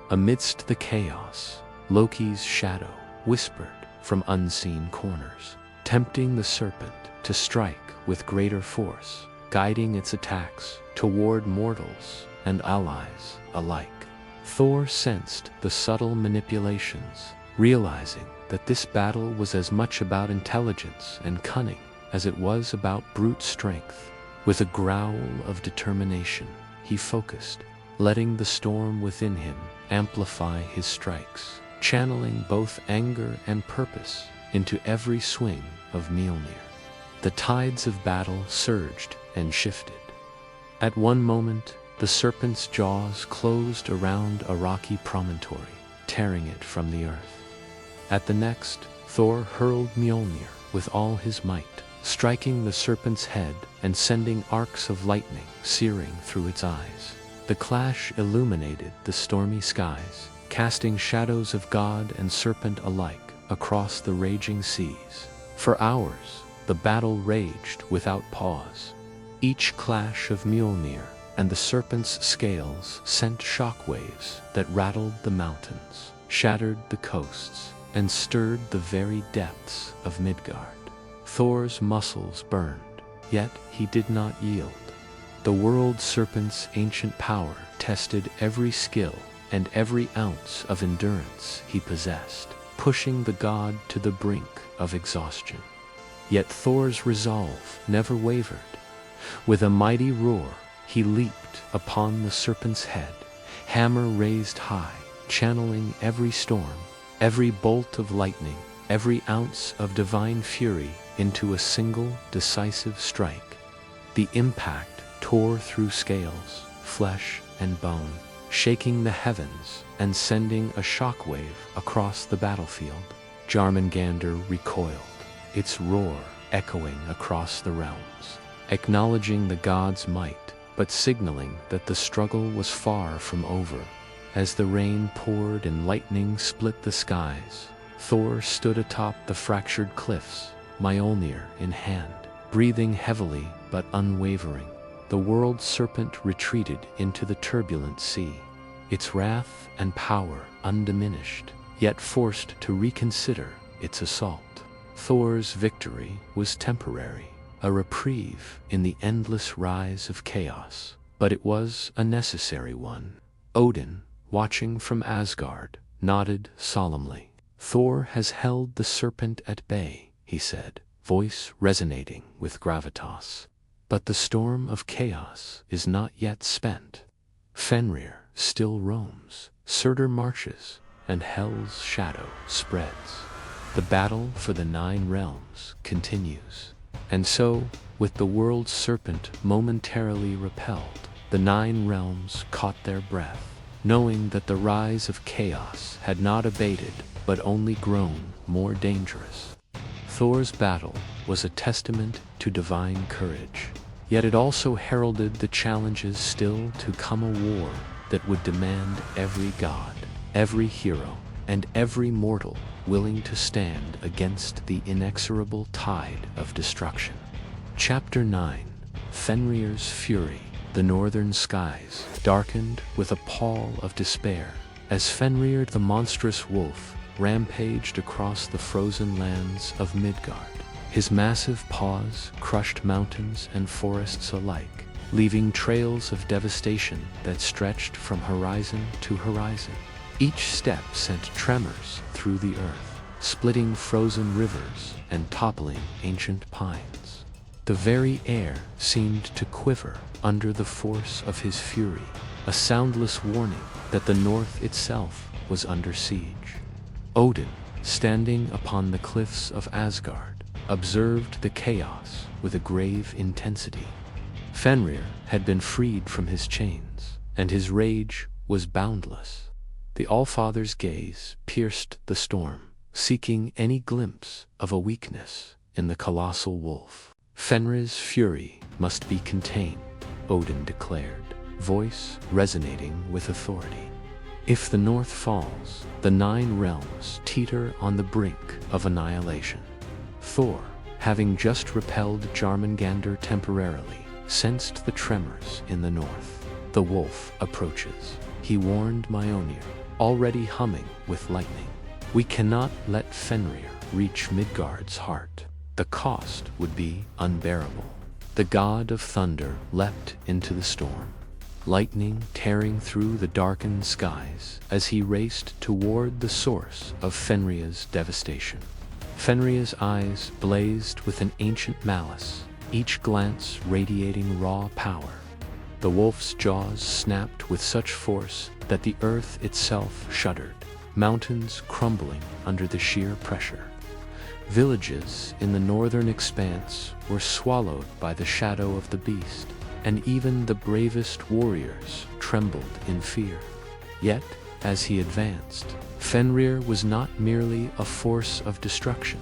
Amidst the chaos, Loki's shadow whispered from unseen corners, tempting the serpent to strike with greater force, guiding its attacks toward mortals and allies alike. Thor sensed the subtle manipulations, realizing that this battle was as much about intelligence and cunning as it was about brute strength. With a growl of determination, he focused, letting the storm within him amplify his strikes, channeling both anger and purpose into every swing of Mjolnir. The tides of battle surged and shifted. At one moment, the serpent's jaws closed around a rocky promontory, tearing it from the earth. At the next, Thor hurled Mjolnir with all his might, striking the serpent's head and sending arcs of lightning searing through its eyes. The clash illuminated the stormy skies, casting shadows of god and serpent alike across the raging seas. For hours, the battle raged without pause. Each clash of Mjolnir and the serpent's scales sent shockwaves that rattled the mountains, shattered the coasts, and stirred the very depths of Midgard. Thor's muscles burned, yet he did not yield. The world serpent's ancient power tested every skill and every ounce of endurance he possessed, pushing the god to the brink of exhaustion. Yet Thor's resolve never wavered. With a mighty roar, he leaped upon the serpent's head, hammer raised high, channeling every storm, every bolt of lightning, every ounce of divine fury into a single decisive strike. The impact tore through scales, flesh, and bone, shaking the heavens and sending a shockwave across the battlefield. Jörmungandr recoiled, its roar echoing across the realms, acknowledging the god's might, but signaling that the struggle was far from over. As the rain poured and lightning split the skies, Thor stood atop the fractured cliffs, Mjolnir in hand, breathing heavily but unwavering. The world serpent retreated into the turbulent sea, its wrath and power undiminished, yet forced to reconsider its assault. Thor's victory was temporary, a reprieve in the endless rise of chaos, but it was a necessary one. Odin, watching from Asgard, nodded solemnly. "Thor has held the serpent at bay," he said, voice resonating with gravitas. "But the storm of chaos is not yet spent. Fenrir still roams, Surtur marches, and Hel's shadow spreads. The battle for the 9 realms continues." And so, with the world serpent momentarily repelled, the 9 realms caught their breath, knowing that the rise of chaos had not abated but only grown more dangerous. Thor's battle was a testament to divine courage, yet it also heralded the challenges still to come, a war that would demand every god, every hero, and every mortal willing to stand against the inexorable tide of destruction. Chapter 9. Fenrir's Fury. The northern skies darkened with a pall of despair as Fenrir the monstrous wolf rampaged across the frozen lands of Midgard. His massive paws crushed mountains and forests alike, leaving trails of devastation that stretched from horizon to horizon. Each step sent tremors through the earth, splitting frozen rivers and toppling ancient pines. The very air seemed to quiver under the force of his fury, a soundless warning that the north itself was under siege. Odin, standing upon the cliffs of Asgard, observed the chaos with a grave intensity. Fenrir had been freed from his chains, and his rage was boundless. The Allfather's gaze pierced the storm, seeking any glimpse of a weakness in the colossal wolf. "Fenrir's fury must be contained," Odin declared, voice resonating with authority. "If the north falls, the 9 realms teeter on the brink of annihilation." Thor, having just repelled Jörmungandr temporarily, sensed the tremors in the north. "The wolf approaches," he warned Mjolnir, already humming with lightning. "We cannot let Fenrir reach Midgard's heart. The cost would be unbearable." The god of thunder leapt into the storm, lightning tearing through the darkened skies as he raced toward the source of Fenrir's devastation. Fenrir's eyes blazed with an ancient malice, each glance radiating raw power. The wolf's jaws snapped with such force that the earth itself shuddered, mountains crumbling under the sheer pressure. Villages in the northern expanse were swallowed by the shadow of the beast, and even the bravest warriors trembled in fear. Yet, as he advanced, Fenrir was not merely a force of destruction.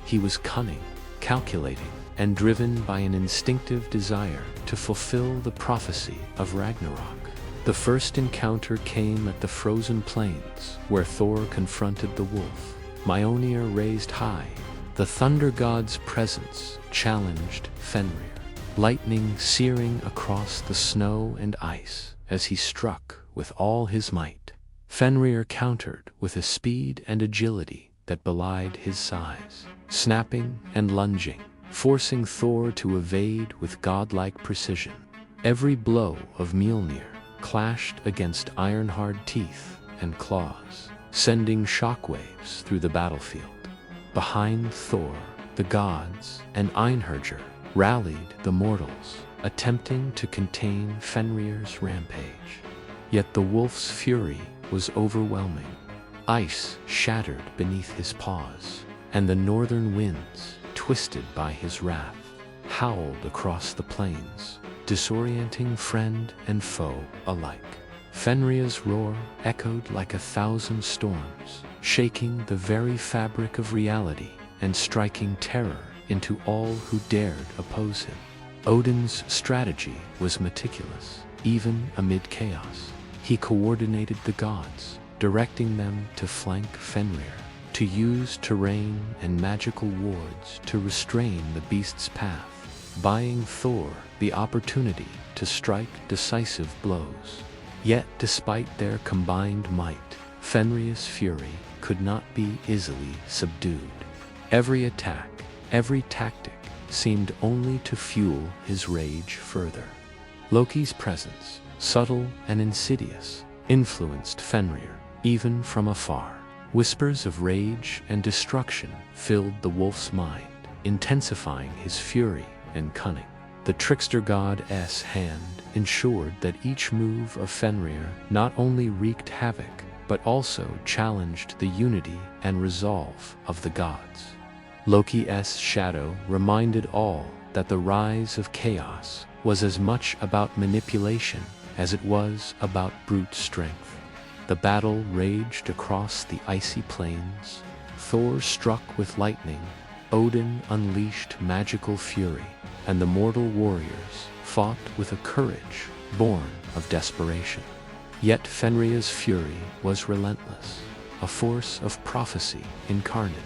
He was cunning, calculating, and driven by an instinctive desire to fulfill the prophecy of Ragnarok. The first encounter came at the frozen plains, where Thor confronted the wolf. Mjolnir raised high, the thunder god's presence challenged Fenrir. lightning searing across the snow and ice as he struck with all his might. Fenrir countered with a speed and agility that belied his size, snapping and lunging, forcing Thor to evade with godlike precision. Every blow of Mjolnir clashed against iron-hard teeth and claws, sending shockwaves through the battlefield. Behind Thor, the gods and Einherjar rallied the mortals, attempting to contain Fenrir's rampage. Yet the wolf's fury was overwhelming. Ice shattered beneath his paws, and the northern winds, twisted by his wrath, howled across the plains, disorienting friend and foe alike. Fenrir's roar echoed like 1,000 storms, shaking the very fabric of reality and striking terror into all who dared oppose him. Odin's strategy was meticulous, even amid chaos. He coordinated the gods, directing them to flank Fenrir, to use terrain and magical wards to restrain the beast's path, buying Thor the opportunity to strike decisive blows. Yet despite their combined might, Fenrir's fury could not be easily subdued. Every attack, every tactic seemed only to fuel his rage further. Loki's presence, subtle and insidious, influenced Fenrir even from afar. Whispers of rage and destruction filled the wolf's mind, intensifying his fury and cunning. The trickster god's hand ensured that each move of Fenrir not only wreaked havoc, but also challenged the unity and resolve of the gods. Loki's shadow reminded all that the rise of chaos was as much about manipulation as it was about brute strength. The battle raged across the icy plains. Thor struck with lightning, Odin unleashed magical fury, and the mortal warriors fought with a courage born of desperation. Yet Fenrir's fury was relentless, a force of prophecy incarnate.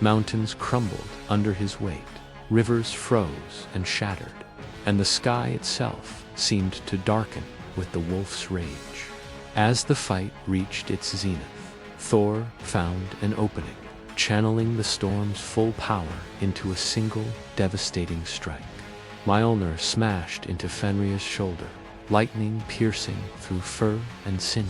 Mountains crumbled under his weight, rivers froze and shattered, and the sky itself seemed to darken with the wolf's rage. As the fight reached its zenith, Thor found an opening, channeling the storm's full power into a single devastating strike. Mjolnir smashed into Fenrir's shoulder, lightning piercing through fur and sinew.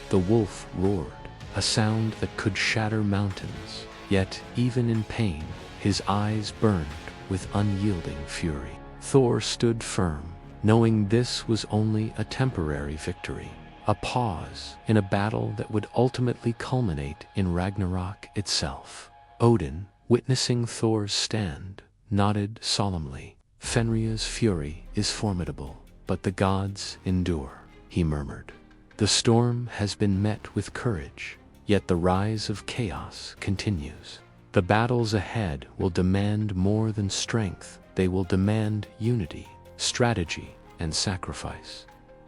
The wolf roared, a sound that could shatter mountains, yet even in pain, his eyes burned with unyielding fury. Thor stood firm, knowing this was only a temporary victory, a pause in a battle that would ultimately culminate in Ragnarok itself. Odin, witnessing Thor's stand, nodded solemnly. "Fenrir's fury is formidable, but the gods endure," he murmured. "The storm has been met with courage, yet the rise of chaos continues. The battles ahead will demand more than strength. They will demand unity, strategy, and sacrifice."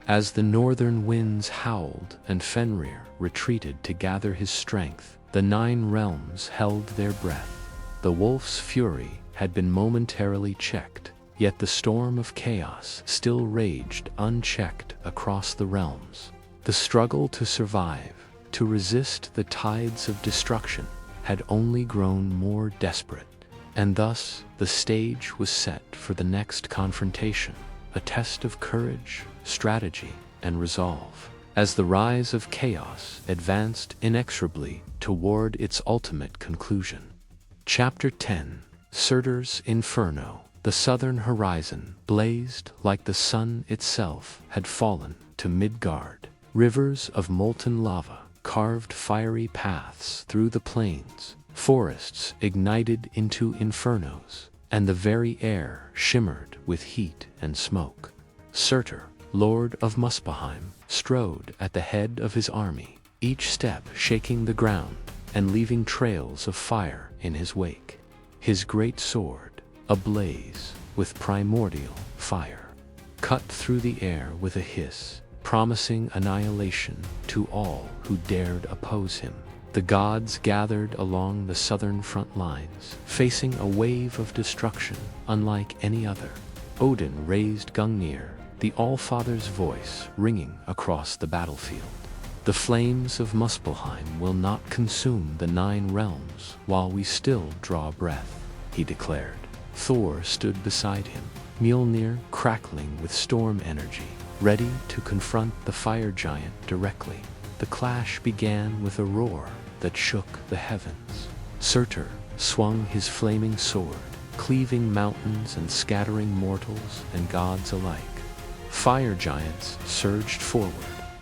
As the northern winds howled and Fenrir retreated to gather his strength, the 9 realms held their breath. The wolf's fury had been momentarily checked, yet the storm of chaos still raged unchecked across the realms. The struggle to survive, to resist the tides of destruction, had only grown more desperate, and thus the stage was set for the next confrontation, a test of courage, strategy, and resolve. As the rise of chaos advanced inexorably toward its ultimate conclusion. Chapter 10: Surtur's Inferno. The southern horizon blazed like the sun itself had fallen to Midgard. Rivers of molten lava carved fiery paths through the plains, forests ignited into infernos, and the very air shimmered with heat and smoke. Surtur, lord of Muspelheim, strode at the head of his army, each step shaking the ground and leaving trails of fire in his wake. His great sword, ablaze with primordial fire, cut through the air with a hiss, promising annihilation to all who dared oppose him. The gods gathered along the southern front lines, facing a wave of destruction unlike any other. Odin raised Gungnir, the Allfather's voice ringing across the battlefield. The flames of Muspelheim will not consume the 9 realms while we still draw breath, he declared. Thor stood beside him, Mjolnir crackling with storm energy, ready to confront the fire giant directly. The clash began with a roar that shook the heavens. Surtur swung his flaming sword, cleaving mountains and scattering mortals and gods alike. Fire giants surged forward,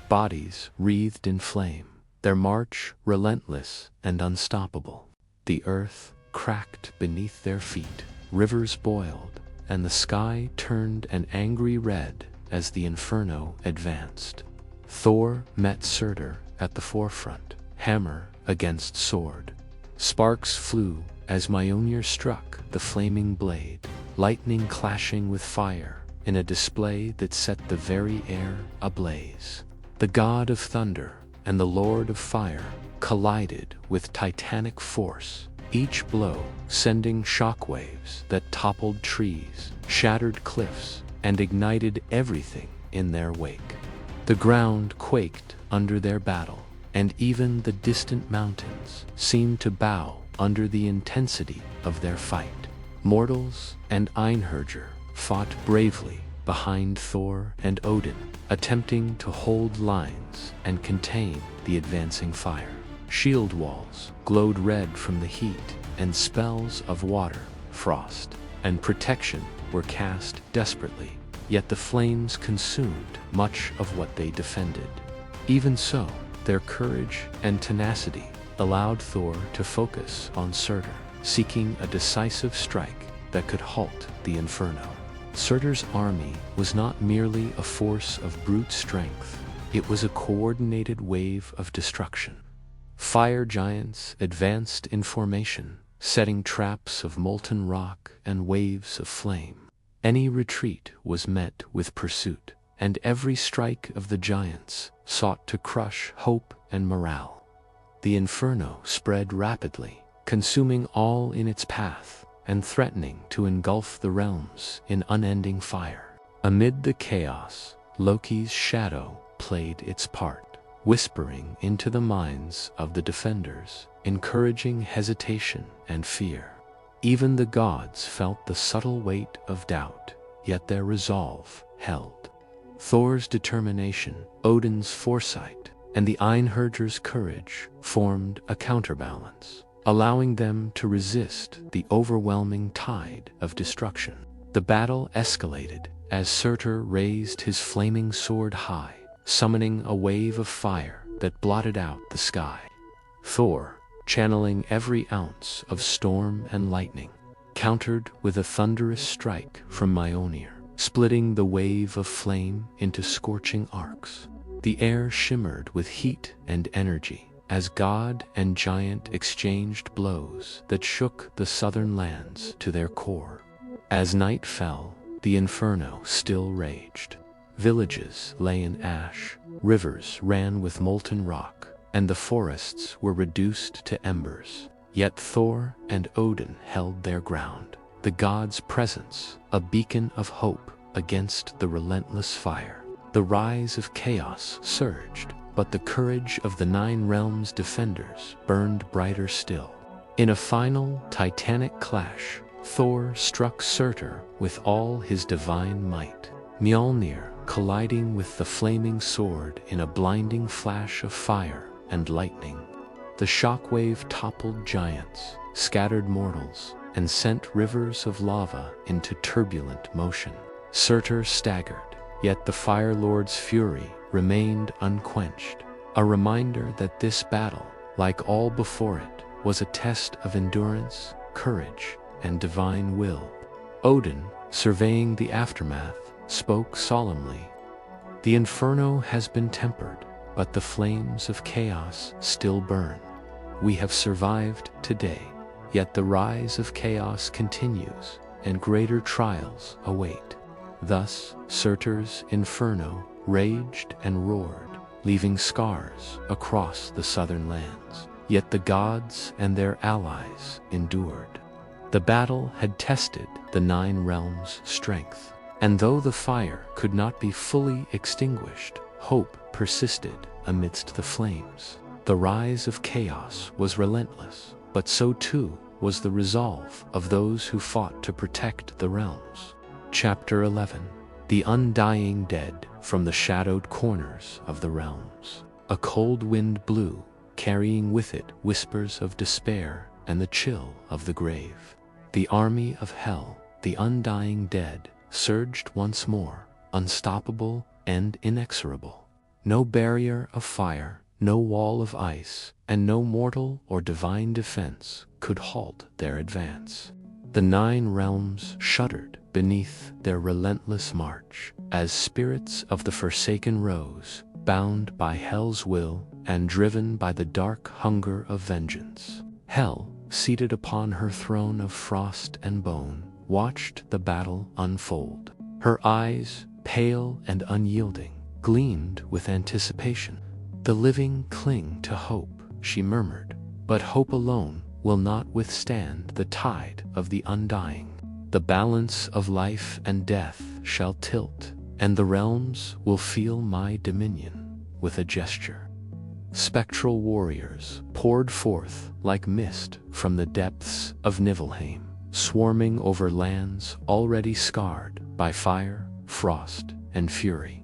bodies wreathed in flame, their march relentless and unstoppable. The earth cracked beneath their feet, rivers boiled, and the sky turned an angry red as the inferno advanced. Thor met Surtur at the forefront, hammer against sword. Sparks flew as Mjolnir struck the flaming blade, lightning clashing with fire in a display that set the very air ablaze. The god of thunder and the lord of fire collided with titanic force, each blow sending shockwaves that toppled trees, shattered cliffs, and ignited everything in their wake. The ground quaked under their battle, and even the distant mountains seemed to bow under the intensity of their fight. Mortals and Einherjar fought bravely behind Thor and Odin, attempting to hold lines and contain the advancing fire. Shield walls glowed red from the heat, and spells of water, frost, and protection were cast desperately, yet the flames consumed much of what they defended. Even so, their courage and tenacity allowed Thor to focus on Surtur, seeking a decisive strike that could halt the inferno. Surtur's army was not merely a force of brute strength, it was a coordinated wave of destruction. Fire giants advanced in formation, setting traps of molten rock and waves of flame. Any retreat was met with pursuit, and every strike of the giants sought to crush hope and morale. The inferno spread rapidly, consuming all in its path and threatening to engulf the realms in unending fire. Amid the chaos, Loki's shadow played its part, whispering into the minds of the defenders, encouraging hesitation and fear. Even the gods felt the subtle weight of doubt, yet their resolve held. Thor's determination, Odin's foresight, and the Einherjar's courage formed a counterbalance, allowing them to resist the overwhelming tide of destruction. The battle escalated as Surtur raised his flaming sword high, summoning a wave of fire that blotted out the sky. Thor, channeling every ounce of storm and lightning, countered with a thunderous strike from Mjolnir, splitting the wave of flame into scorching arcs. The air shimmered with heat and energy as god and giant exchanged blows that shook the southern lands to their core. As night fell, the inferno still raged. Villages lay in ash, rivers ran with molten rock, and the forests were reduced to embers. Yet Thor and Odin held their ground, the god's presence a beacon of hope against the relentless fire. The rise of chaos surged, but the courage of the 9 realms' defenders burned brighter still. In a final titanic clash, Thor struck Surtur with all his divine might, Mjolnir colliding with the flaming sword in a blinding flash of fire and lightning. The shockwave toppled giants, scattered mortals, and sent rivers of lava into turbulent motion. Surtur staggered, yet the Fire Lord's fury remained unquenched, a reminder that this battle, like all before it, was a test of endurance, courage, and divine will. Odin, surveying the aftermath, spoke solemnly. The inferno has been tempered, but the flames of chaos still burn. We have survived today, yet the rise of chaos continues, and greater trials await. Thus, Surtur's inferno raged and roared, leaving scars across the southern lands. Yet the gods and their allies endured. The battle had tested the 9 realms' strength, And though the fire could not be fully extinguished, hope persisted amidst the flames. The rise of chaos was relentless, but so too was the resolve of those who fought to protect the realms. Chapter 11. The Undying Dead. From the shadowed corners of the realms, a cold wind blew, carrying with it whispers of despair and the chill of the grave. The army of hell, the undying dead, surged once more, unstoppable and inexorable. No barrier of fire, no wall of ice, and no mortal or divine defense could halt their advance. The 9 realms shuddered beneath their relentless march, as spirits of the Forsaken rose, bound by hell's will and driven by the dark hunger of vengeance. Hell, seated upon her throne of frost and bone, watched the battle unfold. Her eyes, pale and unyielding, gleamed with anticipation. "The living cling to hope," she murmured, "but hope alone will not withstand the tide of the undying. The balance of life and death shall tilt, and the realms will feel my dominion." With a gesture, spectral warriors poured forth like mist from the depths of Niflheim, swarming over lands already scarred by fire, frost, and fury.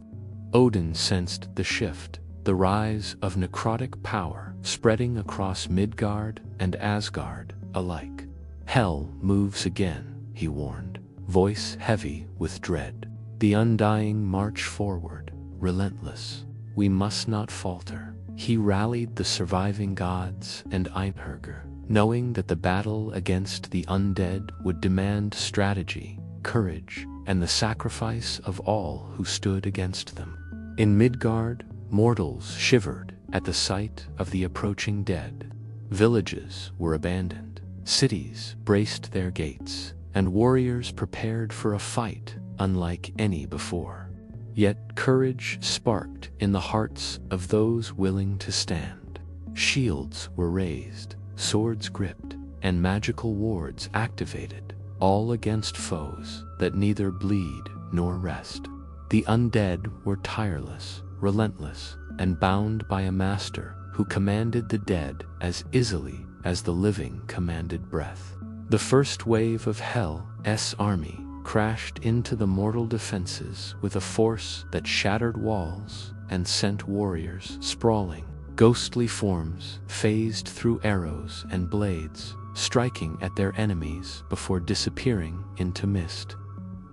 Odin sensed the shift, the rise of necrotic power spreading across Midgard and Asgard alike. "Hell moves again," he warned, voice heavy with dread. "The undying march forward, relentless. We must not falter." He rallied the surviving gods and Einherjar, knowing that the battle against the undead would demand strategy, courage, and the sacrifice of all who stood against them. In Midgard, mortals shivered at the sight of the approaching dead. Villages were abandoned, cities braced their gates, and warriors prepared for a fight unlike any before. Yet courage sparked in the hearts of those willing to stand. Shields were raised, swords gripped, and magical wards activated, all against foes that neither bleed nor rest. The undead were tireless, relentless, and bound by a master who commanded the dead as easily as the living commanded breath. The first wave of Hell's army crashed into the mortal defenses with a force that shattered walls and sent warriors sprawling. Ghostly forms phased through arrows and blades, striking at their enemies before disappearing into mist.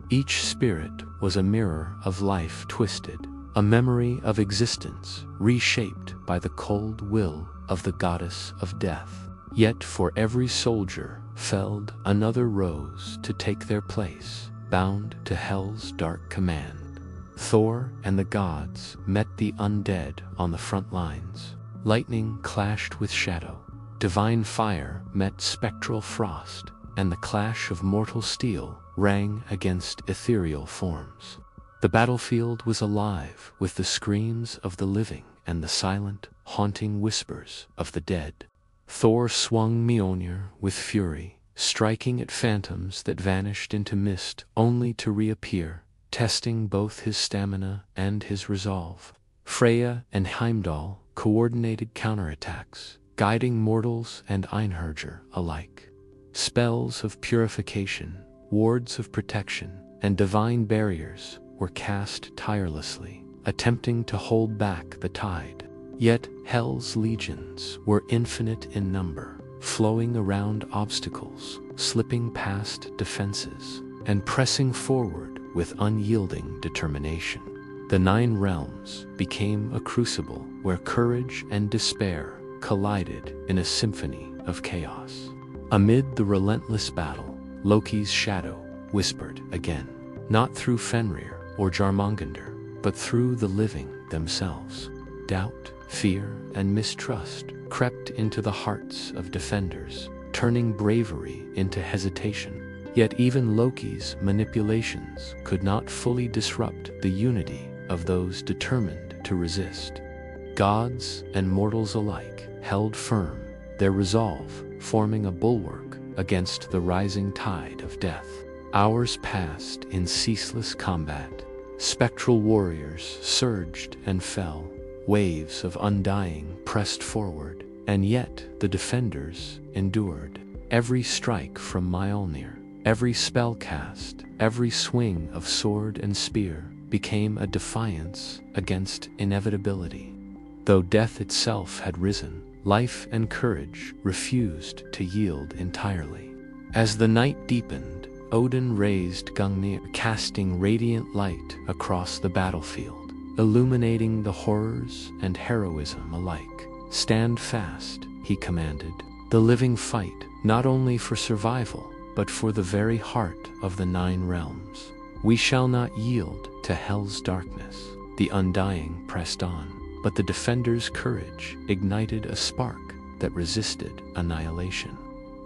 Each spirit was a mirror of life twisted, a memory of existence reshaped by the cold will of the goddess of death. Yet for every soldier felled, another rose to take their place, bound to Hell's dark command. Thor and the gods met the undead on the front lines. Lightning clashed with shadow, divine fire met spectral frost, and the clash of mortal steel rang against ethereal forms. The battlefield was alive with the screams of the living and the silent, haunting whispers of the dead. Thor swung Mjolnir with fury, striking at phantoms that vanished into mist only to reappear, testing both his stamina and his resolve. Freya and Heimdall coordinated counterattacks, guiding mortals and Einherjar alike. Spells of purification, wards of protection, and divine barriers were cast tirelessly, attempting to hold back the tide. Yet Hell's legions were infinite in number, flowing around obstacles, slipping past defenses, and pressing forward with unyielding determination. The 9 realms became a crucible where courage and despair collided in a symphony of chaos. Amid the relentless battle, Loki's shadow whispered again, not through Fenrir or Jörmungandr, but through the living themselves. Doubt, fear, and mistrust crept into the hearts of defenders, turning bravery into hesitation. Yet even Loki's manipulations could not fully disrupt the unity of those determined to resist. Gods and mortals alike held firm, their resolve forming a bulwark against the rising tide of death. Hours passed in ceaseless combat. Spectral warriors surged and fell. Waves of undying pressed forward, and yet the defenders endured. Every strike from Mjolnir, every spell cast, every swing of sword and spear became a defiance against inevitability. Though death itself had risen, life and courage refused to yield entirely. As the night deepened, Odin raised Gungnir, casting radiant light across the battlefield, illuminating the horrors and heroism alike. "Stand fast," he commanded. "The living fight, not only for survival, but for the very heart of the Nine Realms. We shall not yield to Hell's darkness." The undying pressed on, but the defenders' courage ignited a spark that resisted annihilation.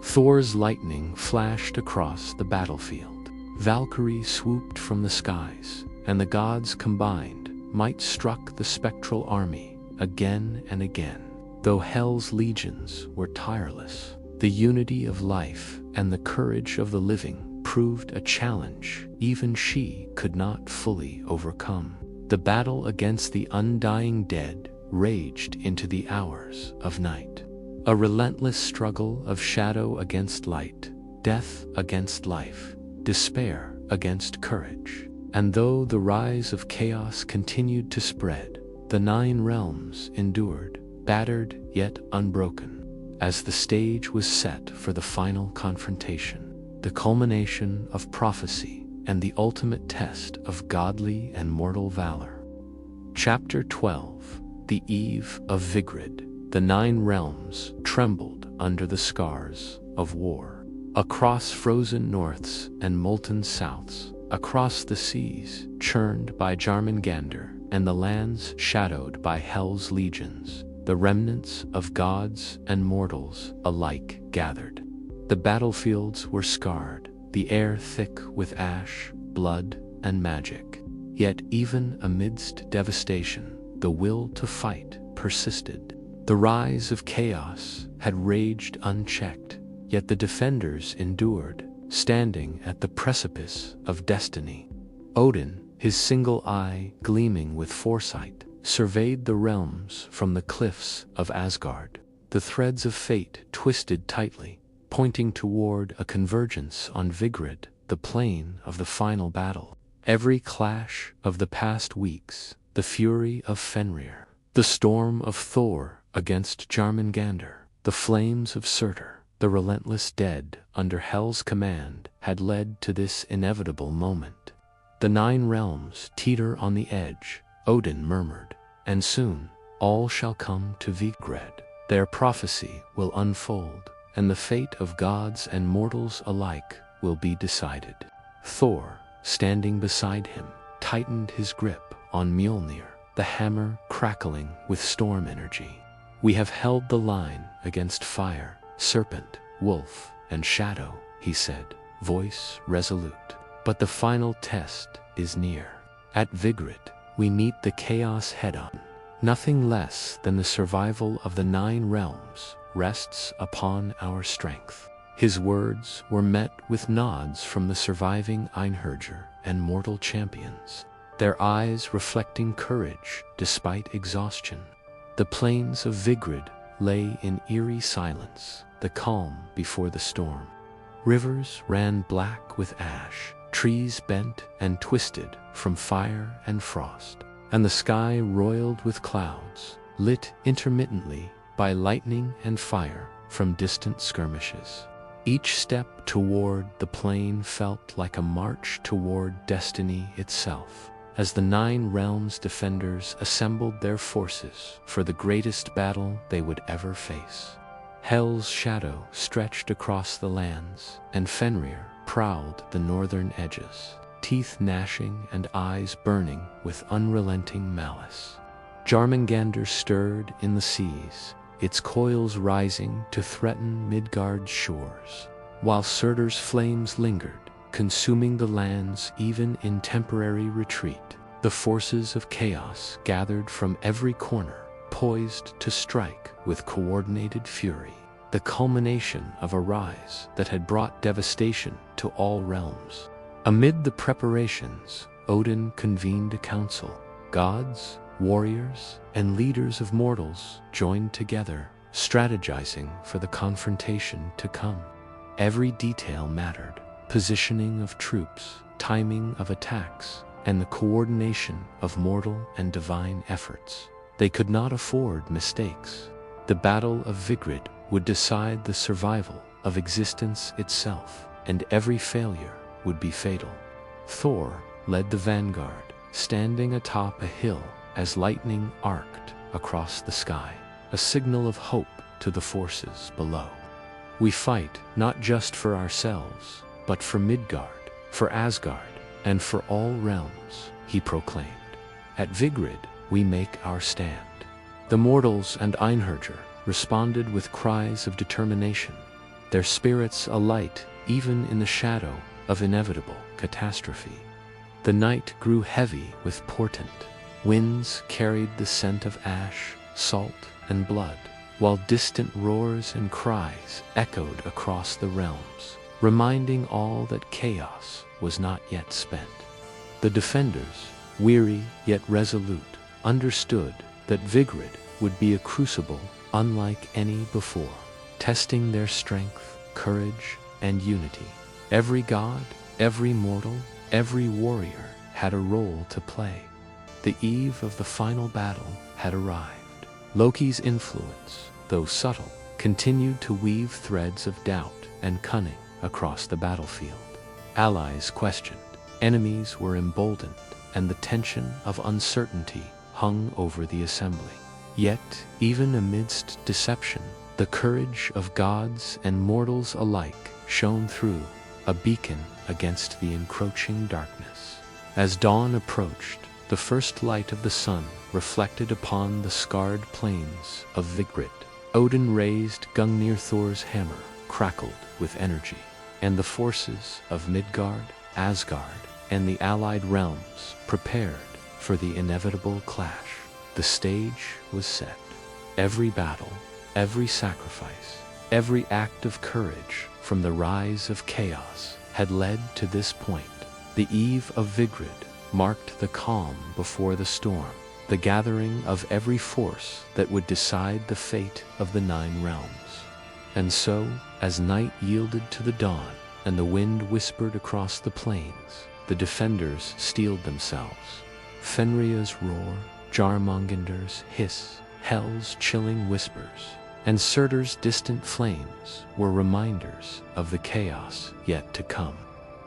Thor's lightning flashed across the battlefield. Valkyries swooped from the skies, and the gods combined might struck the spectral army again and again. Though Hell's legions were tireless, the unity of life and the courage of the living proved a challenge even she could not fully overcome. The battle against the undying dead raged into the hours of night. A relentless struggle of shadow against light, death against life, despair against courage. And though the rise of chaos continued to spread, the Nine Realms endured, battered yet unbroken. As the stage was set for the final confrontation, the culmination of prophecy and the ultimate test of godly and mortal valor. Chapter 12: The Eve of Vigrid. The Nine Realms trembled under the scars of war. Across frozen norths and molten souths, across the seas churned by Jörmungandr and the lands shadowed by Hell's legions, the remnants of gods and mortals alike gathered. The battlefields were scarred, the air thick with ash, blood, and magic. Yet even amidst devastation, the will to fight persisted. The rise of chaos had raged unchecked, yet the defenders endured, standing at the precipice of destiny. Odin, his single eye gleaming with foresight, surveyed the realms from the cliffs of Asgard. The threads of fate twisted tightly, pointing toward a convergence on Vigrid, the plane of the final battle. Every clash of the past weeks, the fury of Fenrir, the storm of Thor against Jörmungandr, the flames of Surtur, the relentless dead under Hell's command, had led to this inevitable moment. "The Nine Realms teeter on the edge," Odin murmured, "and soon all shall come to Vigrid. Their prophecy will unfold, and the fate of gods and mortals alike will be decided." Thor, standing beside him, tightened his grip on Mjolnir, the hammer crackling with storm energy. "We have held the line against fire, serpent, wolf, and shadow," he said, voice resolute. "But the final test is near. At Vigrid, we meet the chaos head-on. Nothing less than the survival of the Nine Realms rests upon our strength." His words were met with nods from the surviving Einherjar and mortal champions, their eyes reflecting courage despite exhaustion. The plains of Vigrid lay in eerie silence, the calm before the storm. Rivers ran black with ash, trees bent and twisted from fire and frost, and the sky roiled with clouds, lit intermittently by lightning and fire from distant skirmishes. Each step toward the plain felt like a march toward destiny itself, as the Nine Realms defenders assembled their forces for the greatest battle they would ever face. Hell's shadow stretched across the lands, and Fenrir prowled the northern edges, teeth gnashing and eyes burning with unrelenting malice. Jörmungandr stirred in the seas, its coils rising to threaten Midgard's shores, while Surtur's flames lingered, consuming the lands even in temporary retreat. The forces of chaos gathered from every corner, poised to strike with coordinated fury, the culmination of a rise that had brought devastation to all realms. Amid the preparations, Odin convened a council. Gods, warriors, and leaders of mortals joined together, strategizing for the confrontation to come. Every detail mattered: positioning of troops, timing of attacks, and the coordination of mortal and divine efforts. They could not afford mistakes. The Battle of Vigrid would decide the survival of existence itself, and every failure would be fatal. Thor led the vanguard, standing atop a hill as lightning arced across the sky, a signal of hope to the forces below. "We fight not just for ourselves, but for Midgard, for Asgard, and for all realms," he proclaimed. "At Vigrid, we make our stand." The mortals and Einherjar responded with cries of determination, their spirits alight even in the shadow of inevitable catastrophe. The night grew heavy with portent. Winds carried the scent of ash, salt, and blood, while distant roars and cries echoed across the realms, reminding all that chaos was not yet spent. The defenders, weary yet resolute, understood that Vigrid would be a crucible unlike any before, testing their strength, courage, and unity. Every god, every mortal, every warrior had a role to play. The eve of the final battle had arrived. Loki's influence, though subtle, continued to weave threads of doubt and cunning across the battlefield. Allies questioned, enemies were emboldened, and the tension of uncertainty hung over the assembly. Yet, even amidst deception, the courage of gods and mortals alike shone through, a beacon against the encroaching darkness. As dawn approached, the first light of the sun reflected upon the scarred plains of Vigrid. Odin raised Gungnir. Thor's hammer crackled with energy, and the forces of Midgard, Asgard, and the allied realms prepared for the inevitable clash. The stage was set. Every battle, every sacrifice, every act of courage from the rise of chaos had led to this point. The eve of Vigrid marked the calm before the storm, the gathering of every force that would decide the fate of the 9 realms. And so, as night yielded to the dawn and the wind whispered across the plains, the defenders steeled themselves. Fenrir's roar, Jörmungandr's hiss, Hel's chilling whispers, and Surtur's distant flames were reminders of the chaos yet to come.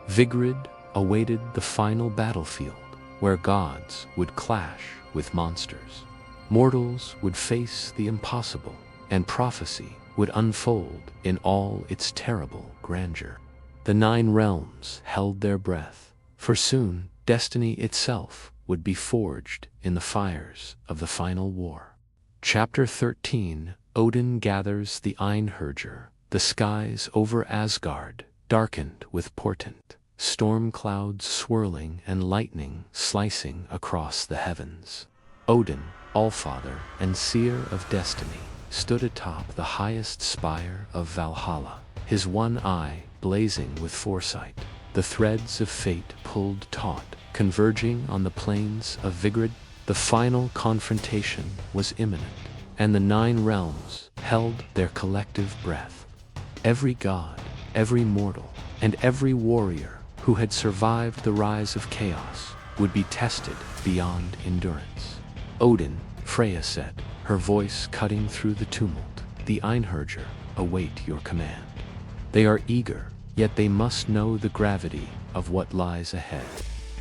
Vigrid awaited the final battlefield, where gods would clash with monsters. Mortals would face the impossible, and prophecy would unfold in all its terrible grandeur. The 9 realms held their breath, for soon destiny itself would be forged in the fires of the final war. Chapter 13: Odin gathers the Einherjar. The skies over Asgard darkened with portent, storm clouds swirling and lightning slicing across the heavens. Odin, Allfather and seer of destiny, stood atop the highest spire of Valhalla, his one eye blazing with foresight. The threads of fate pulled taut, converging on the plains of Vigrid. The final confrontation was imminent, and the 9 realms held their collective breath. Every god, every mortal, and every warrior who had survived the rise of chaos would be tested beyond endurance. "Odin," Freya said, her voice cutting through the tumult, "the Einherjar await your command. They are eager, yet they must know the gravity of what lies ahead."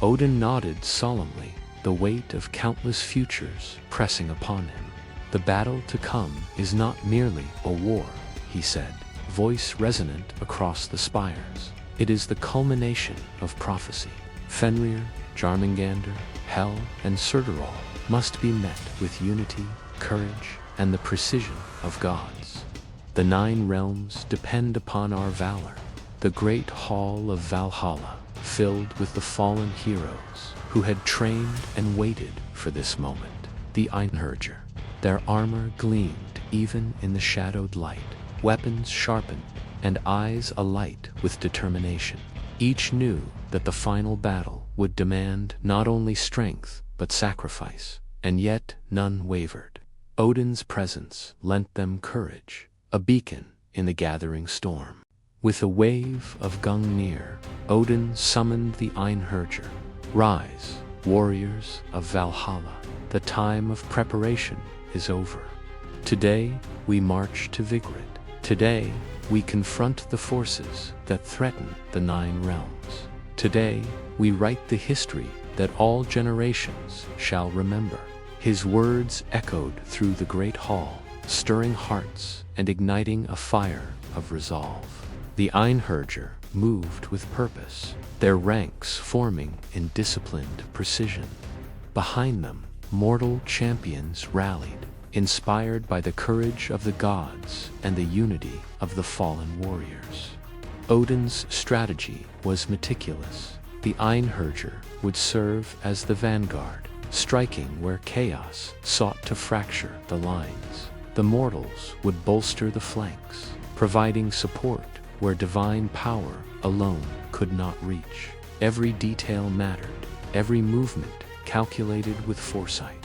Odin nodded solemnly, the weight of countless futures pressing upon him. "The battle to come is not merely a war," he said, voice resonant across the spires. "It is the culmination of prophecy. Fenrir, Jörmungandr, Hel, and Surtur must be met with unity, courage, and the precision of gods. The 9 realms depend upon our valor. The great hall of Valhalla, filled with the fallen heroes who had trained and waited for this moment. The Einherjar, their armor gleamed even in the shadowed light, weapons sharpened, and eyes alight with determination. Each knew that the final battle would demand not only strength but sacrifice, and yet none wavered. Odin's presence lent them courage, a beacon in the gathering storm. With a wave of Gungnir, Odin summoned the Einherjar. Rise, warriors of Valhalla, the time of preparation is over. Today we march to Vigrid. Today we confront the forces that threaten the 9 realms. Today we write the history that all generations shall remember. His words echoed through the great hall, stirring hearts and igniting a fire of resolve. The Einherjar moved with purpose, their ranks forming in disciplined precision. Behind them, mortal champions rallied, inspired by the courage of the gods and the unity of the fallen warriors. Odin's strategy was meticulous. The Einherjar would serve as the vanguard, striking where chaos sought to fracture the lines. The mortals would bolster the flanks, providing support where divine power alone could not reach. Every detail mattered, every movement calculated with foresight.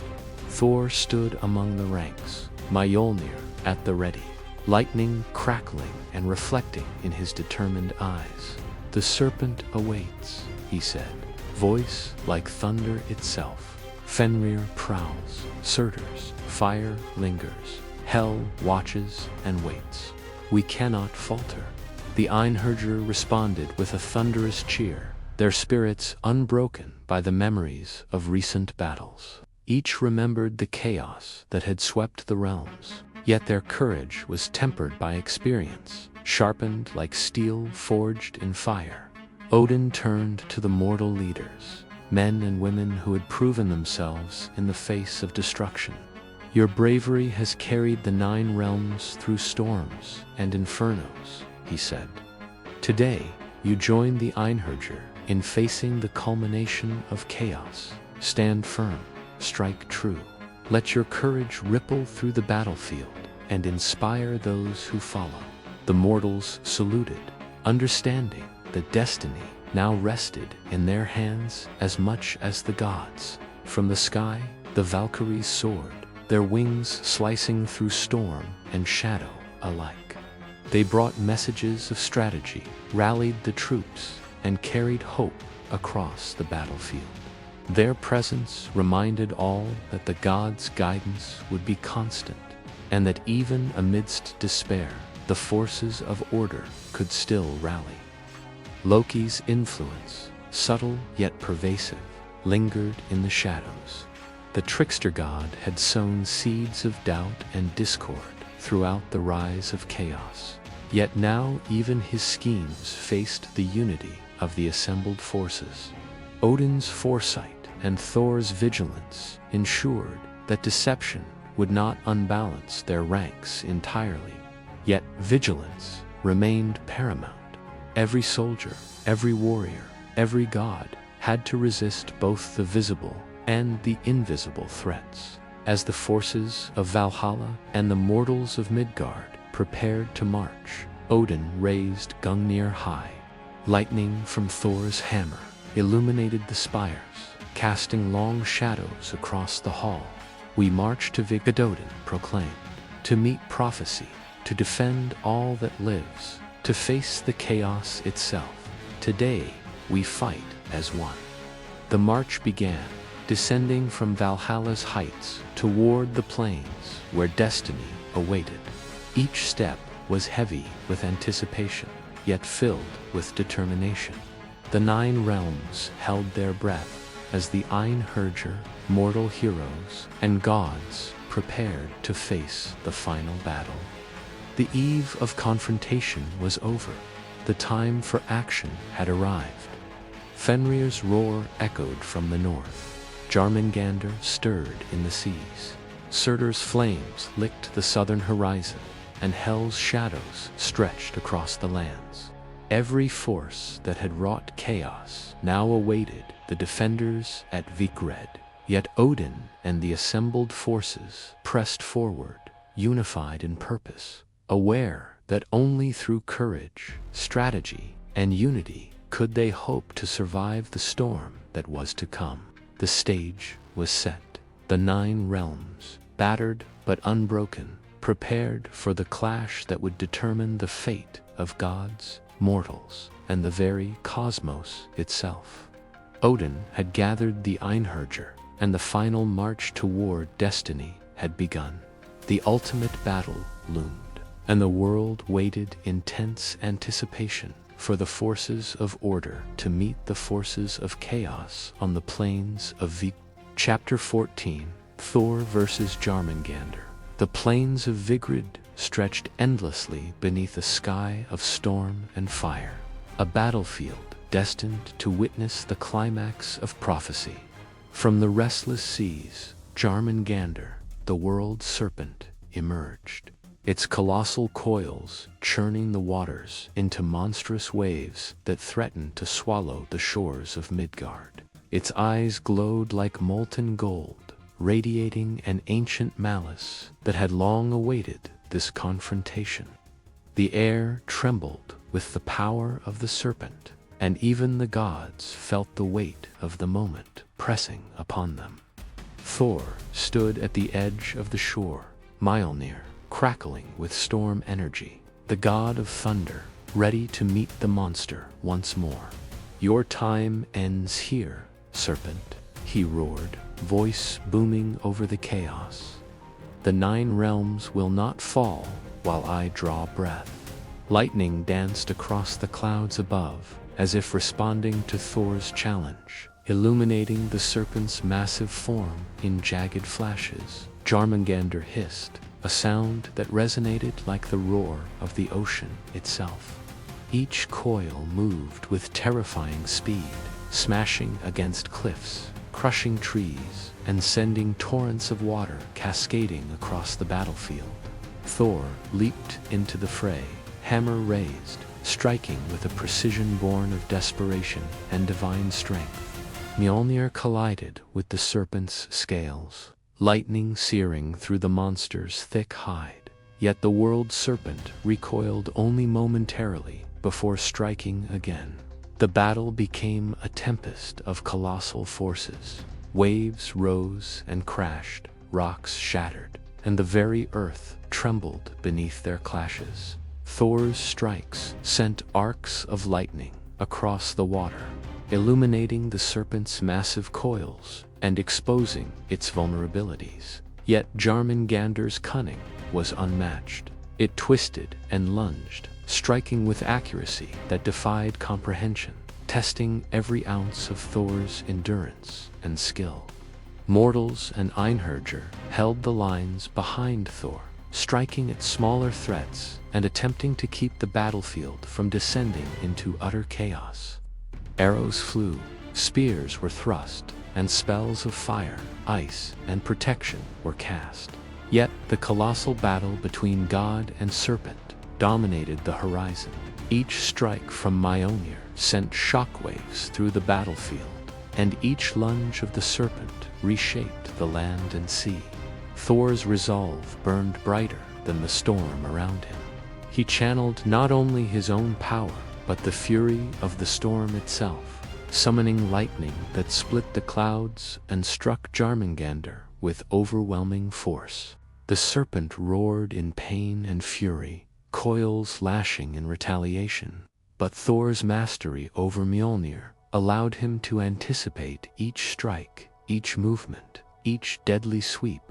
Thor stood among the ranks, Mjolnir at the ready, lightning crackling and reflecting in his determined eyes. "The serpent awaits," he said, voice like thunder itself. "Fenrir prowls, Surtur's fire lingers, hell watches and waits. We cannot falter." The Einherjar responded with a thunderous cheer, their spirits unbroken by the memories of recent battles. Each remembered the chaos that had swept the realms, yet their courage was tempered by experience, sharpened like steel forged in fire. Odin turned to the mortal leaders, men and women who had proven themselves in the face of destruction. "Your bravery has carried the 9 realms through storms and infernos," he said. "Today, you join the Einherjar in facing the culmination of chaos. Stand firm, strike true. Let your courage ripple through the battlefield and inspire those who follow." The mortals saluted, understanding that destiny now rested in their hands as much as the gods. From the sky, the Valkyries soared, their wings slicing through storm and shadow alike. They brought messages of strategy, rallied the troops, and carried hope across the battlefield. Their presence reminded all that the gods' guidance would be constant, and that even amidst despair, the forces of order could still rally. Loki's influence, subtle yet pervasive, lingered in the shadows. The trickster god had sown seeds of doubt and discord throughout the rise of chaos. Yet now even his schemes faced the unity of the assembled forces. Odin's foresight and Thor's vigilance ensured that deception would not unbalance their ranks entirely. Yet vigilance remained paramount. Every soldier, every warrior, every god had to resist both the visible and the invisible threats. As the forces of Valhalla and the mortals of Midgard prepared to march, Odin raised Gungnir high. Lightning from Thor's hammer illuminated the spires, casting long shadows across the hall. "We march to Vigrid," Odin proclaimed, "to meet prophecy, to defend all that lives, to face the chaos itself. Today, we fight as one." The march began, descending from Valhalla's heights toward the plains where destiny awaited. Each step was heavy with anticipation, yet filled with determination. The 9 realms held their breath as the Einherjar, mortal heroes, and gods prepared to face the final battle. The eve of confrontation was over. The time for action had arrived. Fenrir's roar echoed from the north. Jörmungandr stirred in the seas. Surtur's flames licked the southern horizon, and Hell's shadows stretched across the lands. Every force that had wrought chaos now awaited the defenders at Vigrid. Yet Odin and the assembled forces pressed forward, unified in purpose, aware that only through courage, strategy, and unity could they hope to survive the storm that was to come? The stage was set. The 9 realms, battered but unbroken, prepared for the clash that would determine the fate of gods, mortals, and the very cosmos itself. Odin had gathered the Einherjar, and the final march toward destiny had begun. The ultimate battle loomed, and the world waited in tense anticipation for the forces of order to meet the forces of chaos on the plains of Vigrid. Chapter 14, Thor versus Jörmungandr. The plains of Vigrid stretched endlessly beneath a sky of storm and fire, a battlefield destined to witness the climax of prophecy. From the restless seas, Jörmungandr, the world serpent, emerged, its colossal coils churning the waters into monstrous waves that threatened to swallow the shores of Midgard. Its eyes glowed like molten gold, radiating an ancient malice that had long awaited this confrontation. The air trembled with the power of the serpent, and even the gods felt the weight of the moment pressing upon them. Thor stood at the edge of the shore, Mjolnir crackling with storm energy, the god of thunder, ready to meet the monster once more. "Your time ends here, serpent," he roared, voice booming over the chaos. "The 9 realms will not fall while I draw breath." Lightning danced across the clouds above, as if responding to Thor's challenge, illuminating the serpent's massive form in jagged flashes. Jörmungandr hissed, a sound that resonated like the roar of the ocean itself. Each coil moved with terrifying speed, smashing against cliffs, crushing trees, and sending torrents of water cascading across the battlefield. Thor leaped into the fray, hammer raised, striking with a precision born of desperation and divine strength. Mjolnir collided with the serpent's scales, lightning searing through the monster's thick hide. Yet the world serpent recoiled only momentarily before striking again. The battle became a tempest of colossal forces. Waves rose and crashed, rocks shattered, and the very earth trembled beneath their clashes. Thor's strikes sent arcs of lightning across the water, illuminating the serpent's massive coils and exposing its vulnerabilities. Yet Jörmungandr's cunning was unmatched. It twisted and lunged, striking with accuracy that defied comprehension, testing every ounce of Thor's endurance and skill. Mortals and Einherjar held the lines behind Thor, striking at smaller threats and attempting to keep the battlefield from descending into utter chaos. Arrows flew, spears were thrust, and spells of fire, ice, and protection were cast. Yet the colossal battle between god and serpent dominated the horizon. Each strike from Mjolnir sent shockwaves through the battlefield, and each lunge of the serpent reshaped the land and sea. Thor's resolve burned brighter than the storm around him. He channeled not only his own power, but the fury of the storm itself, summoning lightning that split the clouds and struck Jörmungandr with overwhelming force. The serpent roared in pain and fury, coils lashing in retaliation. But Thor's mastery over Mjolnir allowed him to anticipate each strike, each movement, each deadly sweep.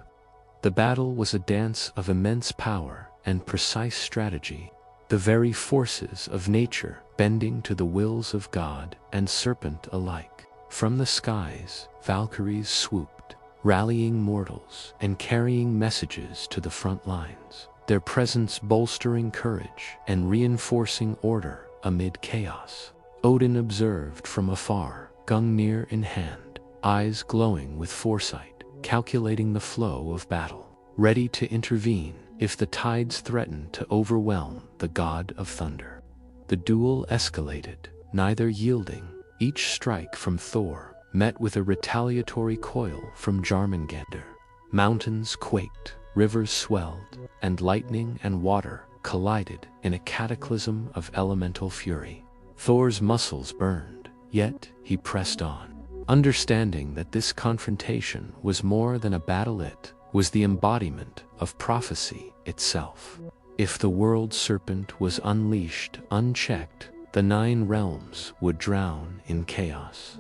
The battle was a dance of immense power and precise strategy, the very forces of nature bending to the wills of god and serpent alike. From the skies, Valkyries swooped, rallying mortals and carrying messages to the front lines, their presence bolstering courage and reinforcing order amid chaos. Odin observed from afar, Gungnir in hand, eyes glowing with foresight, calculating the flow of battle, ready to intervene if the tides threatened to overwhelm the god of thunder. The duel escalated, neither yielding. Each strike from Thor met with a retaliatory coil from Jörmungandr. Mountains quaked, rivers swelled, and lightning and water collided in a cataclysm of elemental fury. Thor's muscles burned, yet he pressed on, understanding that this confrontation was more than a battle, it was the embodiment of prophecy itself. If the world serpent was unleashed unchecked, the 9 realms would drown in chaos.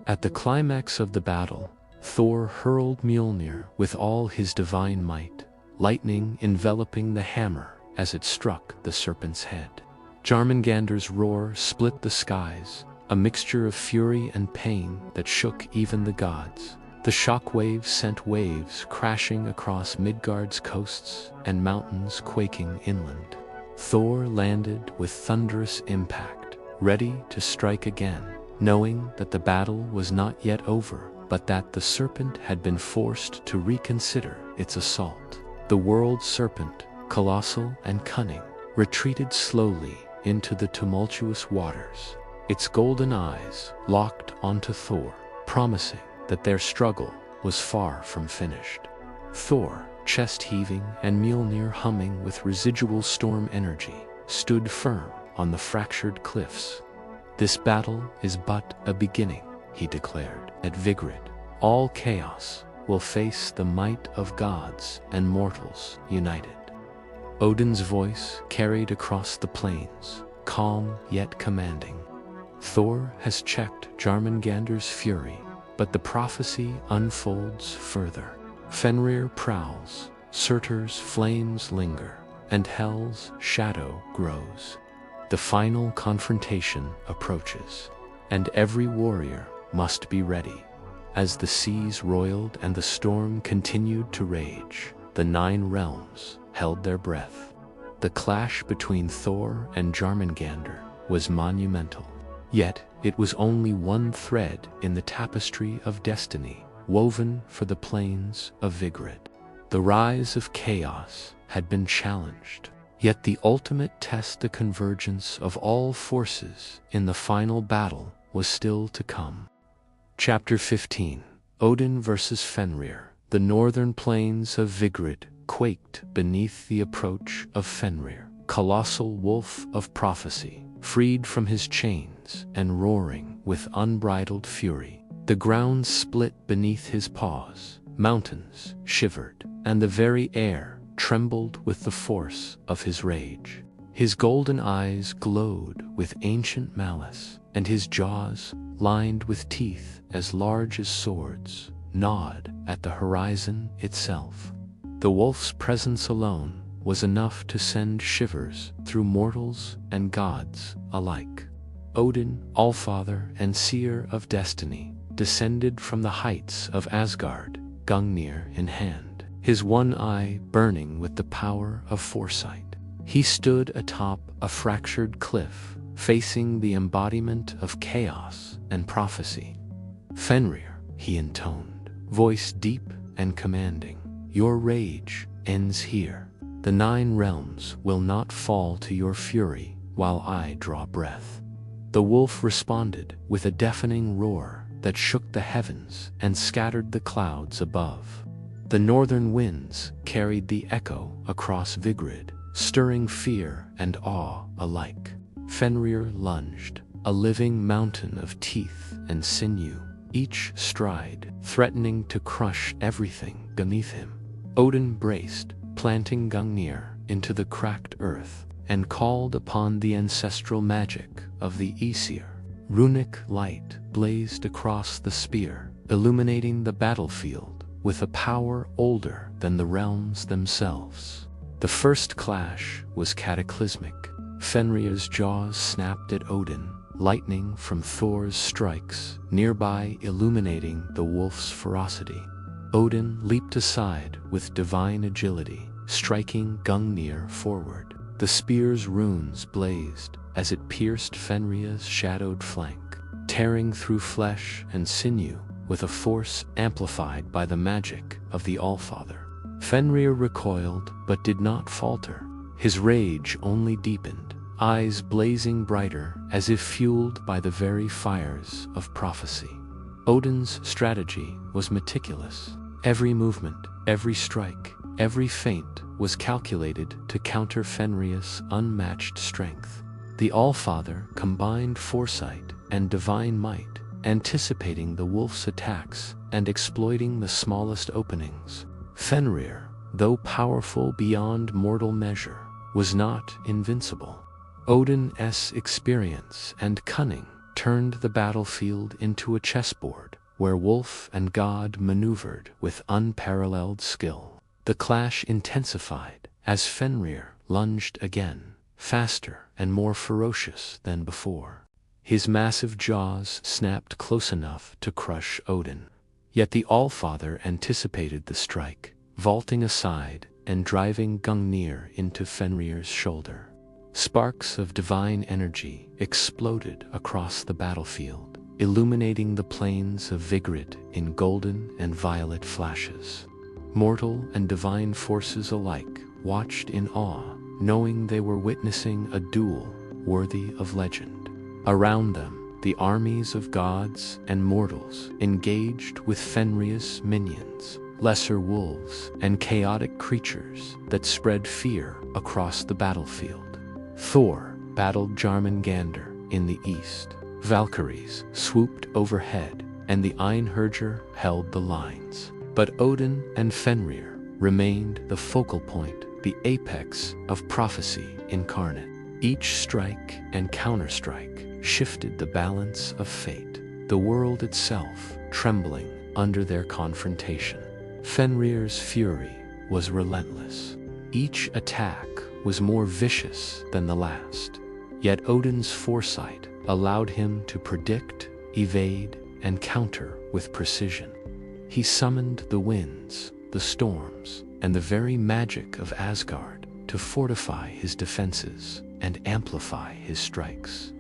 At the climax of the battle, Thor hurled Mjolnir with all his divine might, lightning enveloping the hammer as it struck the serpent's head. Jörmungandr's roar split the skies, a mixture of fury and pain that shook even the gods. The shock waves sent waves crashing across Midgard's coasts and mountains quaking inland. Thor landed with thunderous impact, ready to strike again, knowing that the battle was not yet over, but that the serpent had been forced to reconsider its assault. The world serpent, colossal and cunning, retreated slowly into the tumultuous waters, its golden eyes locked onto Thor, promising that their struggle was far from finished. Thor, chest heaving and Mjolnir humming with residual storm energy, stood firm on the fractured cliffs. "This battle is but a beginning," he declared. "At Vigrid, all chaos will face the might of gods and mortals united." Odin's voice carried across the plains, calm yet commanding. "Thor has checked Jörmungandr's fury, but the prophecy unfolds further. Fenrir prowls, Surtur's flames linger, and Hel's shadow grows. The final confrontation approaches, and every warrior must be ready." As the seas roiled and the storm continued to rage, the 9 realms held their breath. The clash between Thor and Jörmungandr was monumental. Yet it was only one thread in the tapestry of destiny woven for the plains of Vigrid. The rise of chaos had been challenged, yet the ultimate test, the convergence of all forces in the final battle, was still to come. Chapter 15. Odin versus Fenrir. The northern plains of Vigrid quaked beneath the approach of Fenrir, colossal wolf of prophecy, freed from his chains and roaring with unbridled fury. The ground split beneath his paws, mountains shivered, and the very air trembled with the force of his rage. His golden eyes glowed with ancient malice, and his jaws, lined with teeth as large as swords, gnawed at the horizon itself. The wolf's presence alone was enough to send shivers through mortals and gods alike. Odin, Allfather and Seer of Destiny, descended from the heights of Asgard, Gungnir in hand, his one eye burning with the power of foresight. He stood atop a fractured cliff, facing the embodiment of chaos and prophecy. "Fenrir," he intoned, voice deep and commanding, "your rage ends here. The 9 realms will not fall to your fury while I draw breath." The wolf responded with a deafening roar that shook the heavens and scattered the clouds above. The northern winds carried the echo across Vigrid, stirring fear and awe alike. Fenrir lunged, a living mountain of teeth and sinew, each stride threatening to crush everything beneath him. Odin braced, planting Gungnir into the cracked earth, and called upon the ancestral magic of the Aesir. Runic light blazed across the spear, illuminating the battlefield with a power older than the realms themselves. The first clash was cataclysmic. Fenrir's jaws snapped at Odin, lightning from Thor's strikes nearby illuminating the wolf's ferocity. Odin leaped aside with divine agility, striking Gungnir forward. The spear's runes blazed as it pierced Fenrir's shadowed flank, tearing through flesh and sinew with a force amplified by the magic of the Allfather. Fenrir recoiled but did not falter. His rage only deepened, eyes blazing brighter as if fueled by the very fires of prophecy. Odin's strategy was meticulous. Every movement, every strike, every feint was calculated to counter Fenrir's unmatched strength. The Allfather combined foresight and divine might, anticipating the wolf's attacks and exploiting the smallest openings. Fenrir, though powerful beyond mortal measure, was not invincible. Odin's experience and cunning turned the battlefield into a chessboard where wolf and god maneuvered with unparalleled skill. The clash intensified as Fenrir lunged again, faster and more ferocious than before. His massive jaws snapped close enough to crush Odin. Yet the Allfather anticipated the strike, vaulting aside and driving Gungnir into Fenrir's shoulder. Sparks of divine energy exploded across the battlefield, illuminating the plains of Vigrid in golden and violet flashes. Mortal and divine forces alike watched in awe, knowing they were witnessing a duel worthy of legend. Around them, the armies of gods and mortals engaged with Fenrir's minions, lesser wolves and chaotic creatures that spread fear across the battlefield. Thor battled Jörmungandr in the east. Valkyries swooped overhead, and the Einherjar held the lines. But Odin and Fenrir remained the focal point, the apex of prophecy incarnate. Each strike and counterstrike shifted the balance of fate, the world itself trembling under their confrontation. Fenrir's fury was relentless. Each attack was more vicious than the last. Yet Odin's foresight allowed him to predict, evade, and counter with precision. He summoned the winds, the storms, and the very magic of Asgard to fortify his defenses and amplify his strikes.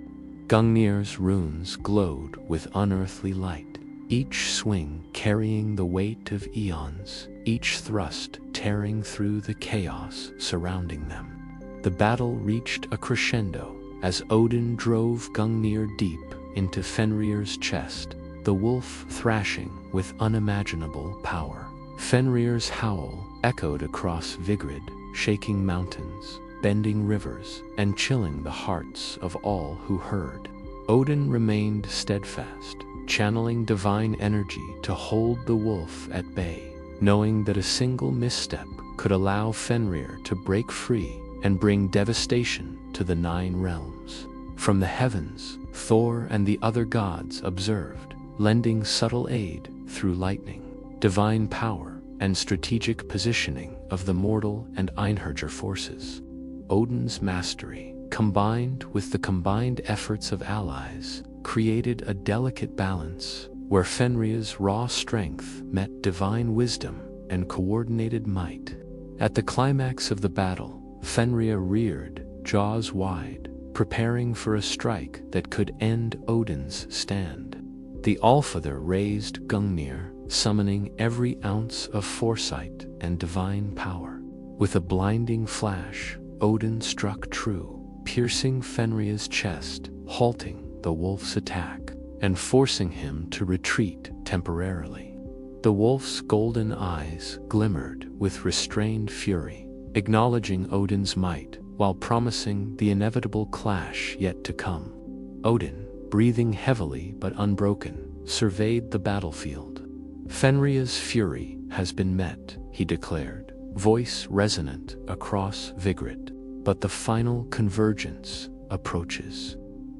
Gungnir's runes glowed with unearthly light, each swing carrying the weight of eons, each thrust tearing through the chaos surrounding them. The battle reached a crescendo as Odin drove Gungnir deep into Fenrir's chest, the wolf thrashing with unimaginable power. Fenrir's howl echoed across Vigrid, shaking mountains, bending rivers, and chilling the hearts of all who heard. Odin remained steadfast, channeling divine energy to hold the wolf at bay, knowing that a single misstep could allow Fenrir to break free and bring devastation to the 9 realms. From the heavens, Thor and the other gods observed, lending subtle aid through lightning, divine power, and strategic positioning of the mortal and Einherjar forces. Odin's mastery, combined with the combined efforts of allies, created a delicate balance where Fenrir's raw strength met divine wisdom and coordinated might. At the climax of the battle, Fenrir reared, jaws wide, preparing for a strike that could end Odin's stand. The Allfather raised Gungnir, summoning every ounce of foresight and divine power. With a blinding flash, Odin struck true, piercing Fenrir's chest, halting the wolf's attack, and forcing him to retreat temporarily. The wolf's golden eyes glimmered with restrained fury, acknowledging Odin's might while promising the inevitable clash yet to come. Odin, breathing heavily but unbroken, surveyed the battlefield. Fenrir's fury has been met, he declared, voice resonant across Vigrid. But the final convergence approaches.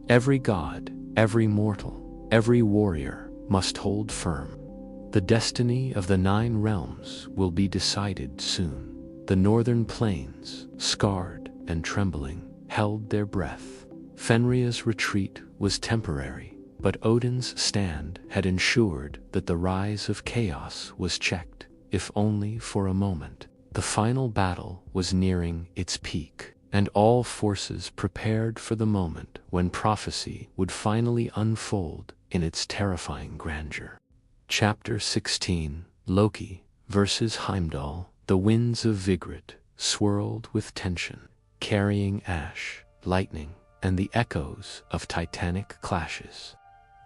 Every god, every mortal, every warrior must hold firm. The destiny of the 9 realms will be decided soon. The northern plains, scarred and trembling, held their breath. Fenrir's retreat was temporary, but Odin's stand had ensured that the rise of chaos was checked, if only for a moment. The final battle was nearing its peak, and all forces prepared for the moment when prophecy would finally unfold in its terrifying grandeur. Chapter 16, Loki versus Heimdall. The winds of Vigrid swirled with tension, carrying ash, lightning, and the echoes of titanic clashes.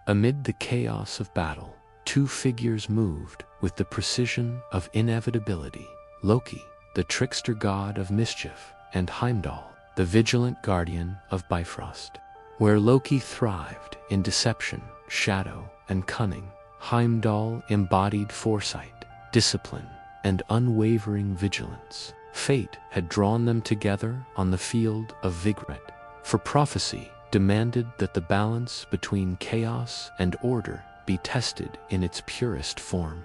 Amid the chaos of battle, 2 figures moved with the precision of inevitability: Loki, the trickster god of mischief, and Heimdall, the vigilant guardian of Bifrost. Where Loki thrived in deception, shadow, and cunning, Heimdall embodied foresight, discipline, and unwavering vigilance. Fate had drawn them together on the field of Vigrid, for prophecy demanded that the balance between chaos and order be tested in its purest form.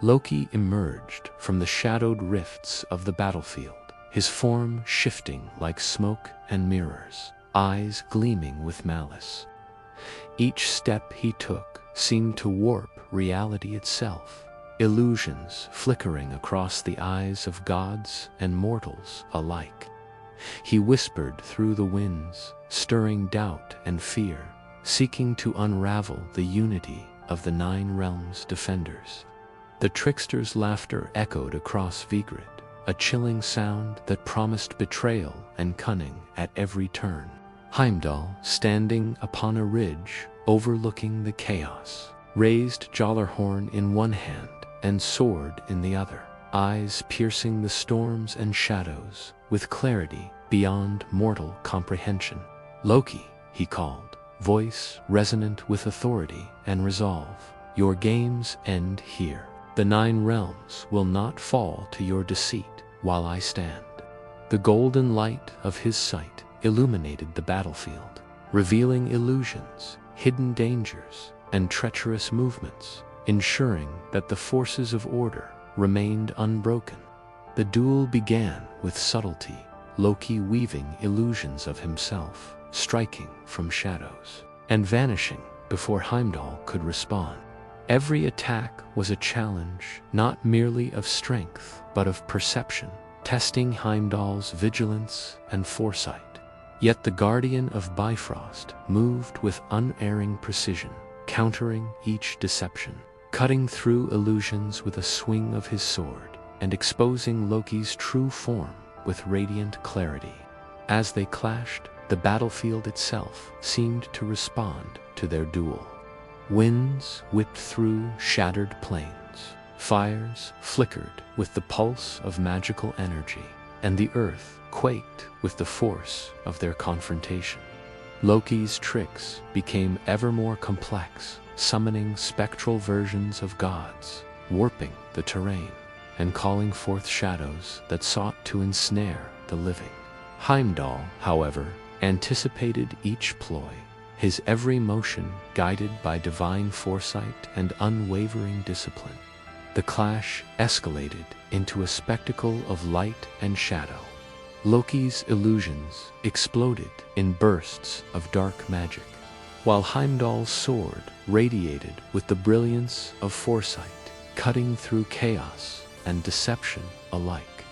Loki emerged from the shadowed rifts of the battlefield, his form shifting like smoke and mirrors, eyes gleaming with malice. Each step he took seemed to warp reality itself, illusions flickering across the eyes of gods and mortals alike. He whispered through the winds, stirring doubt and fear, seeking to unravel the unity of the Nine Realms' defenders. The trickster's laughter echoed across Vigrid, a chilling sound that promised betrayal and cunning at every turn. Heimdall, standing upon a ridge overlooking the chaos, raised Jallarhorn in one hand and sword in the other, eyes piercing the storms and shadows with clarity beyond mortal comprehension. "Loki," he called, voice resonant with authority and resolve, "your games end here. The Nine Realms will not fall to your deceit while I stand." The golden light of his sight illuminated the battlefield, revealing illusions, hidden dangers, and treacherous movements, ensuring that the forces of order remained unbroken. The duel began with subtlety, Loki weaving illusions of himself, striking from shadows, and vanishing before Heimdall could respond. Every attack was a challenge, not merely of strength, but of perception, testing Heimdall's vigilance and foresight. Yet the guardian of Bifrost moved with unerring precision, countering each deception, cutting through illusions with a swing of his sword, and exposing Loki's true form with radiant clarity. As they clashed, the battlefield itself seemed to respond to their duel. Winds whipped through shattered plains, fires flickered with the pulse of magical energy, and the earth quaked with the force of their confrontation. Loki's tricks became ever more complex, summoning spectral versions of gods, warping the terrain, and calling forth shadows that sought to ensnare the living. Heimdall, however, anticipated each ploy, his every motion guided by divine foresight and unwavering discipline. The clash escalated into a spectacle of light and shadow. Loki's illusions exploded in bursts of dark magic, while Heimdall's sword radiated with the brilliance of foresight, cutting through chaos and deception alike.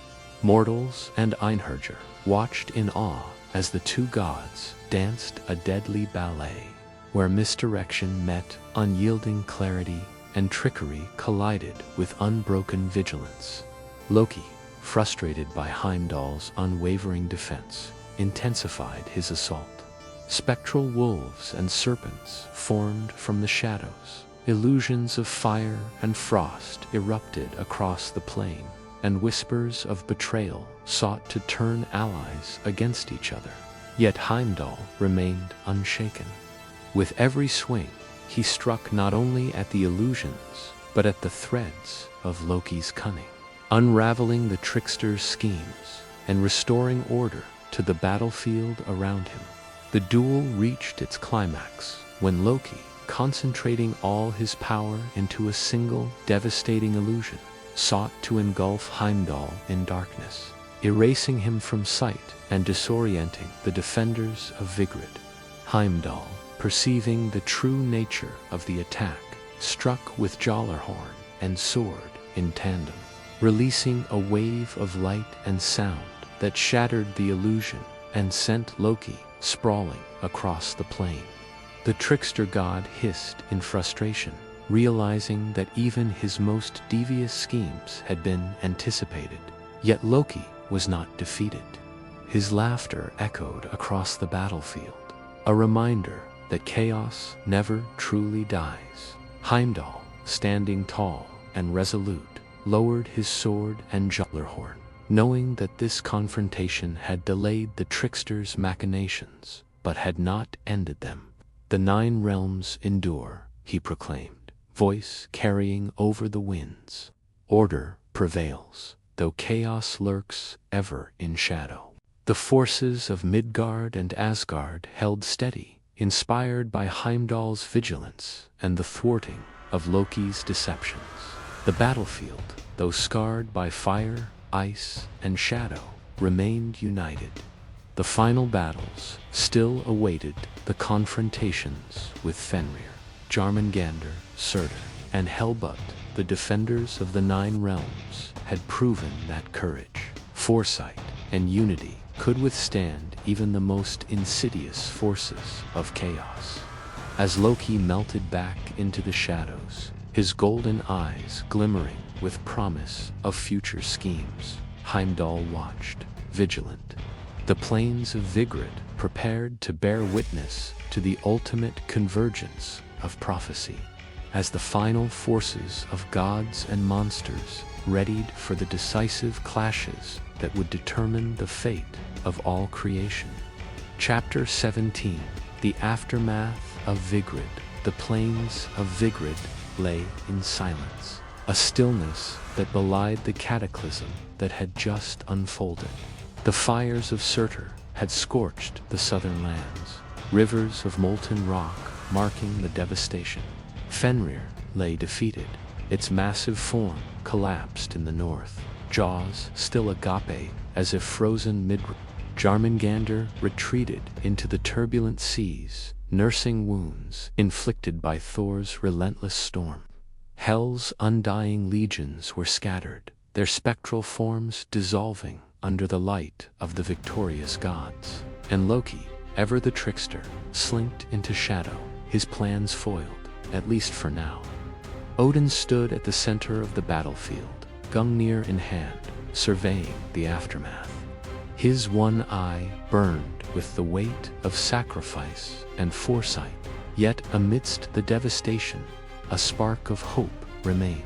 Mortals and Einherjar watched in awe as the two gods danced a deadly ballet, where misdirection met unyielding clarity and trickery collided with unbroken vigilance. Loki, frustrated by Heimdall's unwavering defense, intensified his assault. Spectral wolves and serpents formed from the shadows. Illusions of fire and frost erupted across the plain, and whispers of betrayal sought to turn allies against each other. Yet Heimdall remained unshaken. With every swing, he struck not only at the illusions, but at the threads of Loki's cunning, unraveling the trickster's schemes and restoring order to the battlefield around him. The duel reached its climax when Loki, concentrating all his power into a single devastating illusion, sought to engulf Heimdall in darkness, erasing him from sight and disorienting the defenders of Vigrid. Heimdall, perceiving the true nature of the attack, struck with Jallarhorn and sword in tandem, releasing a wave of light and sound that shattered the illusion and sent Loki sprawling across the plain. The trickster god hissed in frustration, realizing that even his most devious schemes had been anticipated. Yet Loki was not defeated. His laughter echoed across the battlefield, a reminder that chaos never truly dies. Heimdall, standing tall and resolute, lowered his sword and Jallarhorn, knowing that this confrontation had delayed the trickster's machinations, but had not ended them. "The 9 realms endure," he proclaimed, voice carrying over the winds. "Order prevails, though chaos lurks ever in shadow." The forces of Midgard and Asgard held steady, inspired by Heimdall's vigilance and the thwarting of Loki's deceptions. The battlefield, though scarred by fire, ice, and shadow, remained united. The final battles still awaited the confrontations with Fenrir, Jörmungandr, Surtur, and Helbut. The defenders of the 9 realms had proven that courage, foresight, and unity could withstand even the most insidious forces of chaos. As Loki melted back into the shadows, his golden eyes glimmering with promise of future schemes, Heimdall watched, vigilant. The plains of Vigrid prepared to bear witness to the ultimate convergence of prophecy, as the final forces of gods and monsters readied for the decisive clashes that would determine the fate of all creation. Chapter 17: The Aftermath of Vigrid. The plains of Vigrid lay in silence, a stillness that belied the cataclysm that had just unfolded. The fires of Surtur had scorched the southern lands, rivers of molten rock marking the devastation. Fenrir lay defeated, its massive form collapsed in the north, jaws still agape as if frozen mid. Jörmungandr retreated into the turbulent seas, nursing wounds inflicted by Thor's relentless storm. Hel's undying legions were scattered, their spectral forms dissolving under the light of the victorious gods. And Loki, ever the trickster, slinked into shadow, his plans foiled, at least for now. Odin stood at the center of the battlefield, Gungnir in hand, surveying the aftermath. His one eye burned with the weight of sacrifice and foresight, yet amidst the devastation, a spark of hope remained.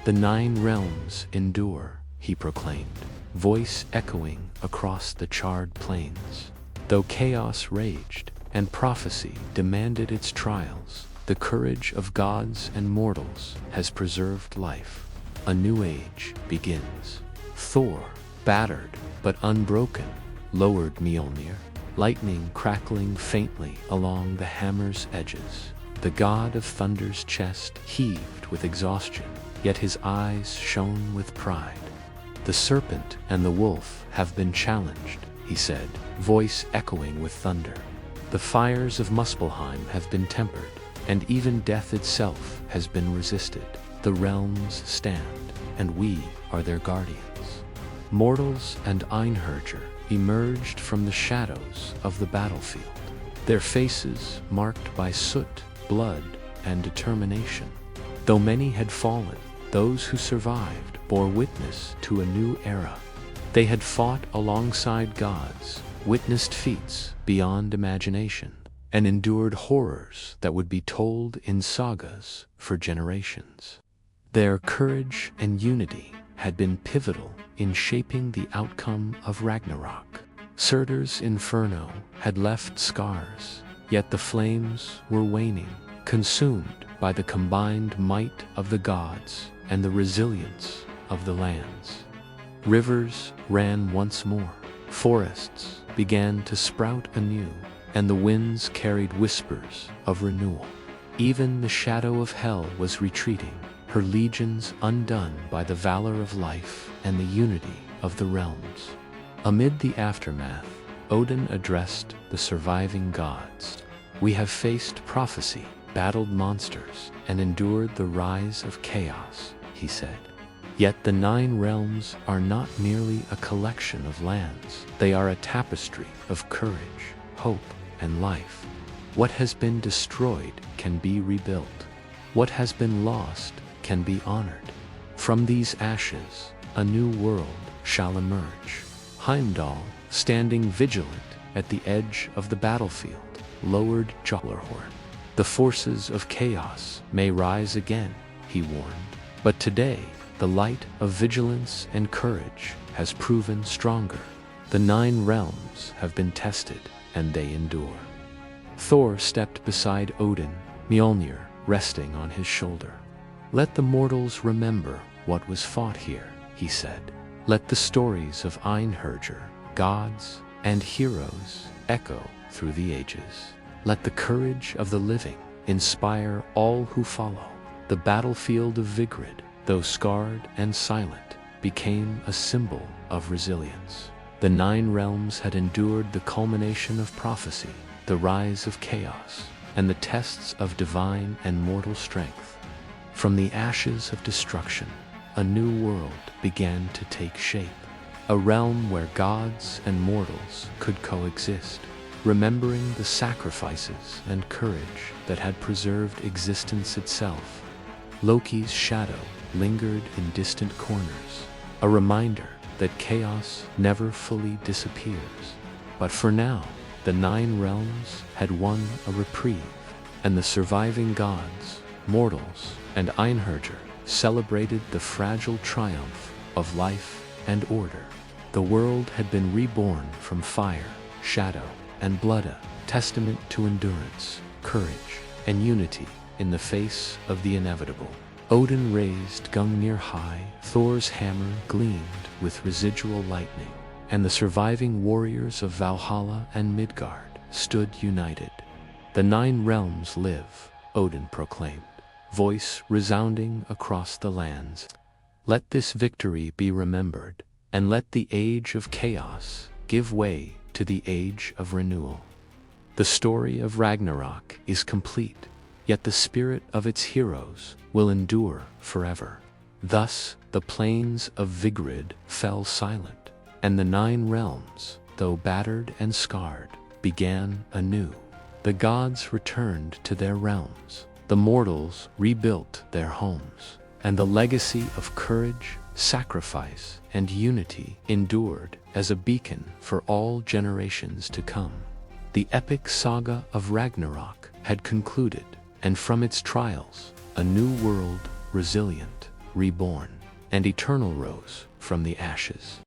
"The 9 realms endure," he proclaimed, voice echoing across the charred plains. Though chaos raged and prophecy demanded its trials, the courage of gods and mortals has preserved life. A new age begins. Thor, battered but unbroken, lowered Mjolnir, lightning crackling faintly along the hammer's edges. The god of thunder's chest heaved with exhaustion, yet his eyes shone with pride. "The serpent and the wolf have been challenged," he said, voice echoing with thunder. "The fires of Muspelheim have been tempered, and even death itself has been resisted. The realms stand, and we are their guardians." Mortals and Einherjar emerged from the shadows of the battlefield, their faces marked by soot, blood, and determination. Though many had fallen, those who survived bore witness to a new era. They had fought alongside gods, witnessed feats beyond imagination, and endured horrors that would be told in sagas for generations. Their courage and unity had been pivotal in shaping the outcome of Ragnarok. Surtur's inferno had left scars, yet the flames were waning, consumed by the combined might of the gods and the resilience of the lands. Rivers ran once more, forests began to sprout anew, and the winds carried whispers of renewal. Even the shadow of Hel was retreating, her legions undone by the valor of life and the unity of the realms. Amid the aftermath, Odin addressed the surviving gods. "We have faced prophecy, battled monsters, and endured the rise of chaos," he said. "Yet the 9 realms are not merely a collection of lands. They are a tapestry of courage, hope, and life. What has been destroyed can be rebuilt. What has been lost can be honored. From these ashes, a new world shall emerge." Heimdall, standing vigilant at the edge of the battlefield, lowered Jallarhorn. "The forces of chaos may rise again," he warned, "but today The light of vigilance and courage has proven stronger. The 9 realms have been tested, and they endure. Thor stepped beside Odin, Mjolnir resting on his shoulder. "Let the mortals remember what was fought here," he said. "Let the stories of Einherjar, gods and heroes, echo through the ages. Let the courage of the living inspire all who follow." The battlefield of Vigrid, though scarred and silent, became a symbol of resilience. The 9 realms had endured the culmination of prophecy, the rise of chaos, and the tests of divine and mortal strength. From the ashes of destruction, a new world began to take shape, a realm where gods and mortals could coexist, remembering the sacrifices and courage that had preserved existence itself. Loki's shadow lingered in distant corners, a reminder that chaos never fully disappears. But for now, the 9 realms had won a reprieve, and the surviving gods, mortals, and Einherjar celebrated the fragile triumph of life and order. The world had been reborn from fire, shadow, and blood, a testament to endurance, courage, and unity in the face of the inevitable. Odin raised Gungnir high, Thor's hammer gleamed with residual lightning, and the surviving warriors of Valhalla and Midgard stood united. "The 9 realms live," Odin proclaimed, voice resounding across the lands. "Let this victory be remembered, and let the age of chaos give way to the age of renewal." The story of Ragnarok is complete, yet the spirit of its heroes will endure forever. Thus, the plains of Vigrid fell silent, and the 9 realms, though battered and scarred, began anew. The gods returned to their realms, the mortals rebuilt their homes, and the legacy of courage, sacrifice, and unity endured as a beacon for all generations to come. The epic saga of Ragnarok had concluded, and from its trials, a new world, resilient, reborn, and eternal rose from the ashes.